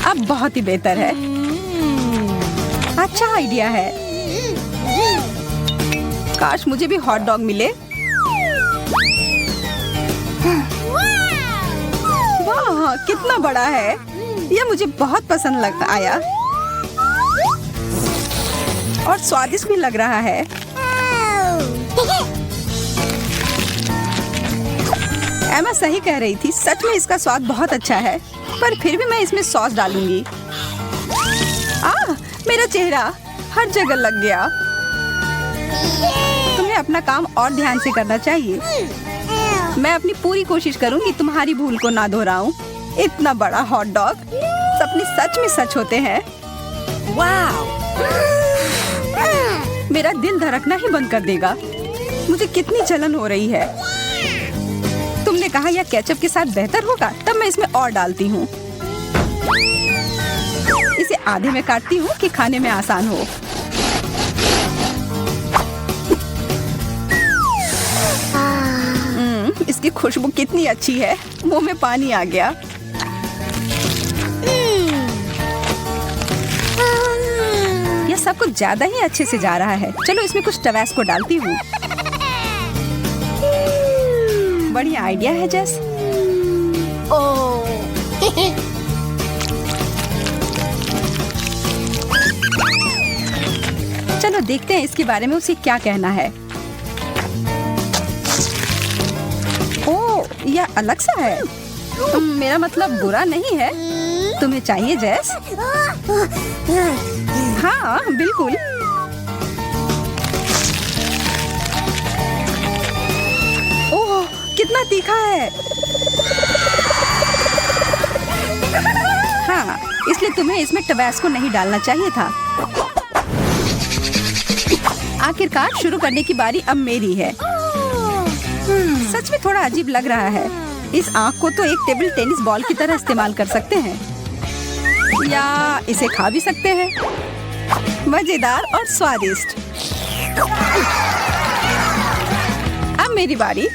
अब बहुत ही बेहतर है। अच्छा आइडिया है। काश मुझे भी हॉट डॉग मिले। वाह कितना बड़ा है। यह मुझे बहुत पसंद आया और स्वादिष्ट भी लग रहा है। एमा सही कह रही थी, सच में इसका स्वाद बहुत अच्छा है। पर फिर भी मैं इसमें सॉस डालूंगी। मेरा चेहरा हर जगह लग गया। तुम्हें अपना काम और ध्यान से करना चाहिए। मैं अपनी पूरी कोशिश करूंगी तुम्हारी भूल को ना दोहराऊं। इतना बड़ा हॉट डॉग, सपने सच में सच होते हैं। वाह! मेरा दिल धड़कना ही बंद कर देगा। मुझे कितनी जलन हो रही है। तुमने कहा यह केचप के साथ बेहतर होगा, तब मैं इसमें और डालती हूँ। इसे आधे में काटती हूँ कि खाने में आसान हो। इसकी खुशबू कितनी अच्छी है। मुंह में पानी आ गया। यह सब कुछ ज्यादा ही अच्छे से जा रहा है। चलो इसमें कुछ टबैस्को डालती हूँ। बढ़िया आइडिया है जेस। चलो देखते हैं इसके बारे में उसे क्या कहना है। ओह, यह अलग सा है। मेरा मतलब बुरा नहीं है। तुम्हें चाहिए जेस? हाँ बिल्कुल। ओह कितना तीखा है। हाँ, इसलिए तुम्हें इसमें टबैस्को नहीं डालना चाहिए था। आखिरकार शुरू करने की बारी अब मेरी है। सच में थोड़ा अजीब लग रहा है। इस आँख को तो एक टेबल टेनिस बॉल की तरह इस्तेमाल कर सकते हैं, या इसे खा भी सकते हैं। मजेदार और स्वादिष्ट। अब मेरी बारी।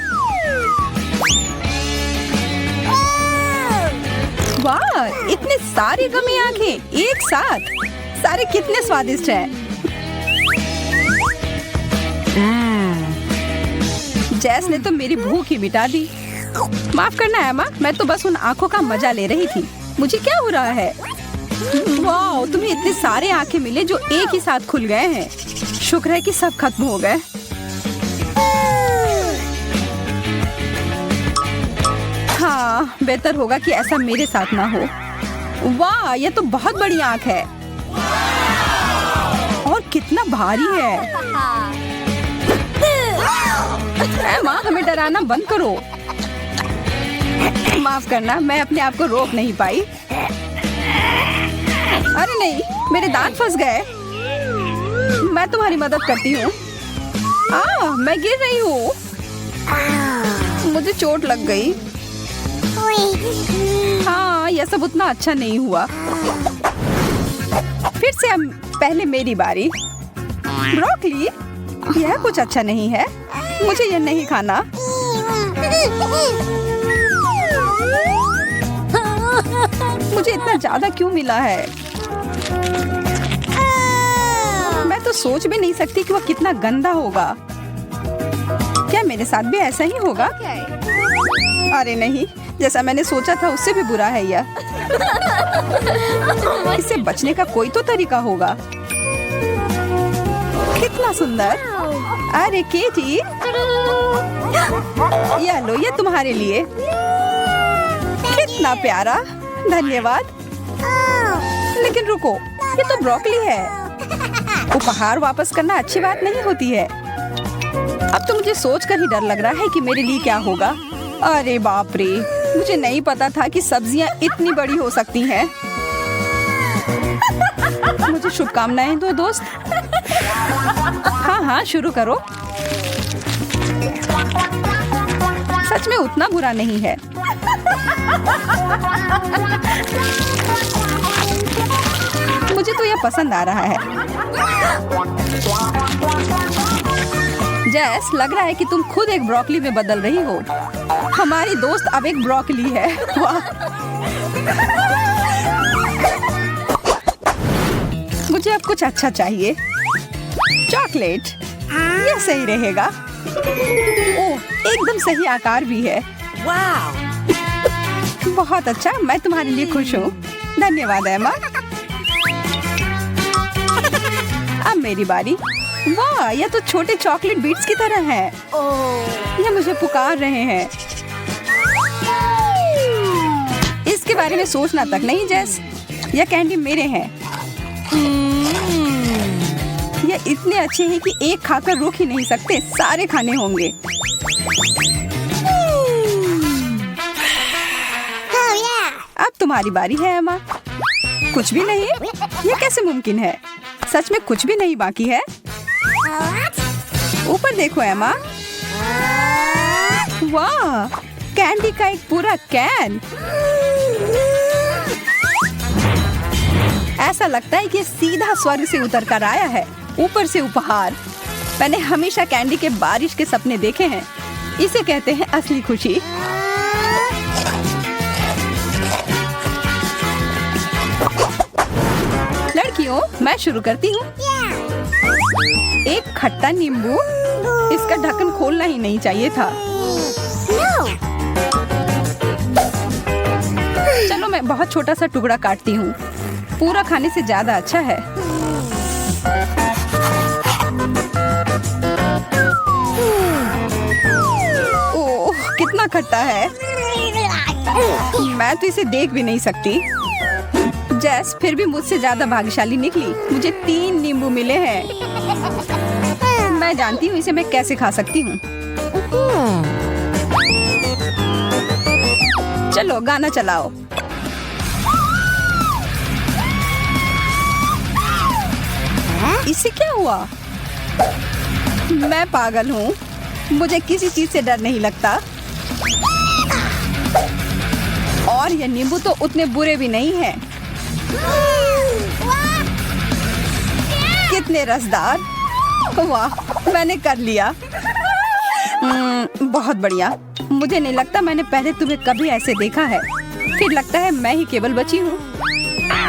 वाह, इतने सारे गमी आंखें एक साथ। सारे कितने स्वादिष्ट हैं। जैस ने तो मेरी भूख ही मिटा दी। माफ करना एमा, मैं तो बस उन आंखों का मजा ले रही थी। मुझे क्या हो रहा है? वाह, तुम्हें इतने सारे आंखें मिले जो एक ही साथ खुल गए हैं। शुक्र है कि सब खत्म हो गए। हाँ, बेहतर होगा कि ऐसा मेरे साथ ना हो। वाह, ये तो बहुत बड़ी आंख है और कितना भारी है। माँ, हमें डराना बंद करो। माफ करना, मैं अपने आप को रोक नहीं पाई। अरे नहीं, मेरे दांत फंस गए। मैं तुम्हारी मदद करती हूँ। मैं गिर रही हूँ। मुझे चोट लग गई। हाँ, यह सब उतना अच्छा नहीं हुआ। फिर से अब पहले मेरी बारी। ब्रोकली, यह कुछ अच्छा नहीं है। मुझे यह नहीं खाना। मुझे इतना ज्यादा क्यों मिला है? मैं तो सोच भी नहीं सकती कि वह कितना गंदा होगा। क्या मेरे साथ भी ऐसा ही होगा? अरे नहीं, जैसा मैंने सोचा था उससे भी बुरा है यह। इससे बचने का कोई तो तरीका होगा। कितना सुंदर। अरे केटी, यह लो, ये तुम्हारे लिए। कितना प्यारा, धन्यवाद। लेकिन रुको, ये तो ब्रोकली है। उपहार वापस करना अच्छी बात नहीं होती है। अब तो मुझे सोचकर ही डर लग रहा है कि मेरे लिए क्या होगा। अरे बाप रे, मुझे नहीं पता था कि सब्जियां इतनी बड़ी हो सकती हैं। मुझे शुभकामनाएं दो दोस्त। हाँ, शुरू करो। सच में उतना बुरा नहीं है। मुझे तो यह पसंद आ रहा है। जैस, लग रहा है कि तुम खुद एक ब्रोकली में बदल रही हो। हमारी दोस्त अब एक ब्रोकली है। वाह। मुझे अब कुछ अच्छा चाहिए। चॉकलेट, यह सही रहेगा। ओह, एकदम सही आकार भी है। Wow. बहुत अच्छा, मैं तुम्हारे लिए खुश हूँ। धन्यवाद एमा। अब मेरी बारी। वाह, यह तो छोटे चॉकलेट बीट्स की तरह है। ये मुझे पुकार रहे हैं। इसके बारे में सोचना तक नहीं जैस। यह कैंडी मेरे हैं। यह इतने अच्छे हैं कि एक खाकर रुक ही नहीं सकते। सारे खाने होंगे। अब तुम्हारी बारी है एमा। कुछ भी नहीं? यह कैसे मुमकिन है? सच में कुछ भी नहीं बाकी है? ऊपर देखो एमा। वाह, कैंडी का एक पूरा कैन। ऐसा लगता है कि सीधा स्वर्ग से उतर कर आया है। ऊपर से उपहार। मैंने हमेशा कैंडी के बारिश के सपने देखे हैं। इसे कहते हैं असली खुशी। लड़कियों, मैं शुरू करती हूँ। एक खट्टा नींबू। इसका ढक्कन खोलना ही नहीं चाहिए था। चलो, मैं बहुत छोटा सा टुकड़ा काटती हूँ। पूरा खाने से ज्यादा अच्छा है। ओह, कितना खट्टा है। मैं तो इसे देख भी नहीं सकती। जैस फिर भी मुझसे ज्यादा भाग्यशाली निकली। मुझे 3 नींबू मिले हैं। मैं जानती हूँ इसे मैं कैसे खा सकती हूँ। चलो, गाना चलाओ। इससे क्या हुआ? मैं पागल हूँ। मुझे किसी चीज से डर नहीं लगता। और ये नींबू तो उतने बुरे भी नहीं हैं। कितने रसदार। वाह, मैंने कर लिया। बहुत बढ़िया। मुझे नहीं लगता मैंने पहले तुम्हें कभी ऐसे देखा है। फिर लगता है मैं ही केवल बची हूँ।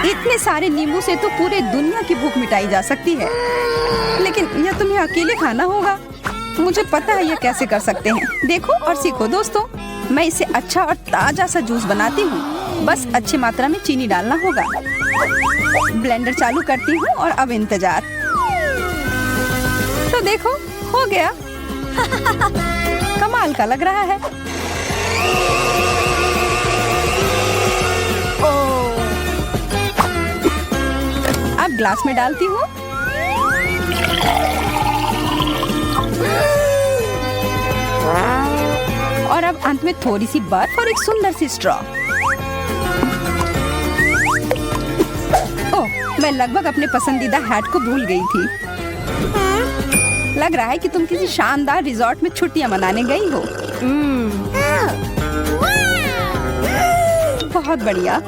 इतने सारे नींबू से तो पूरे दुनिया की भूख मिटाई जा सकती है। लेकिन यह तुम्हें अकेले खाना होगा। मुझे पता है यह कैसे कर सकते हैं। देखो और सीखो दोस्तों। मैं इसे अच्छा और ताजा सा जूस बनाती हूँ। बस अच्छी मात्रा में चीनी डालना होगा। ब्लेंडर चालू करती हूँ और अब इंतजार। तो देखो, हो गया। कमाल का लग रहा है। अब ग्लास में डालती हूँ। और अब अंत में थोड़ी सी बर्फ और एक सुंदर सी स्ट्रॉ। ओह, मैं लगभग अपने पसंदीदा हैट को भूल गई थी। लग रहा है कि तुम किसी शानदार रिजॉर्ट में छुट्टियां मनाने गई हो। Oh. Wow. बहुत बढ़िया।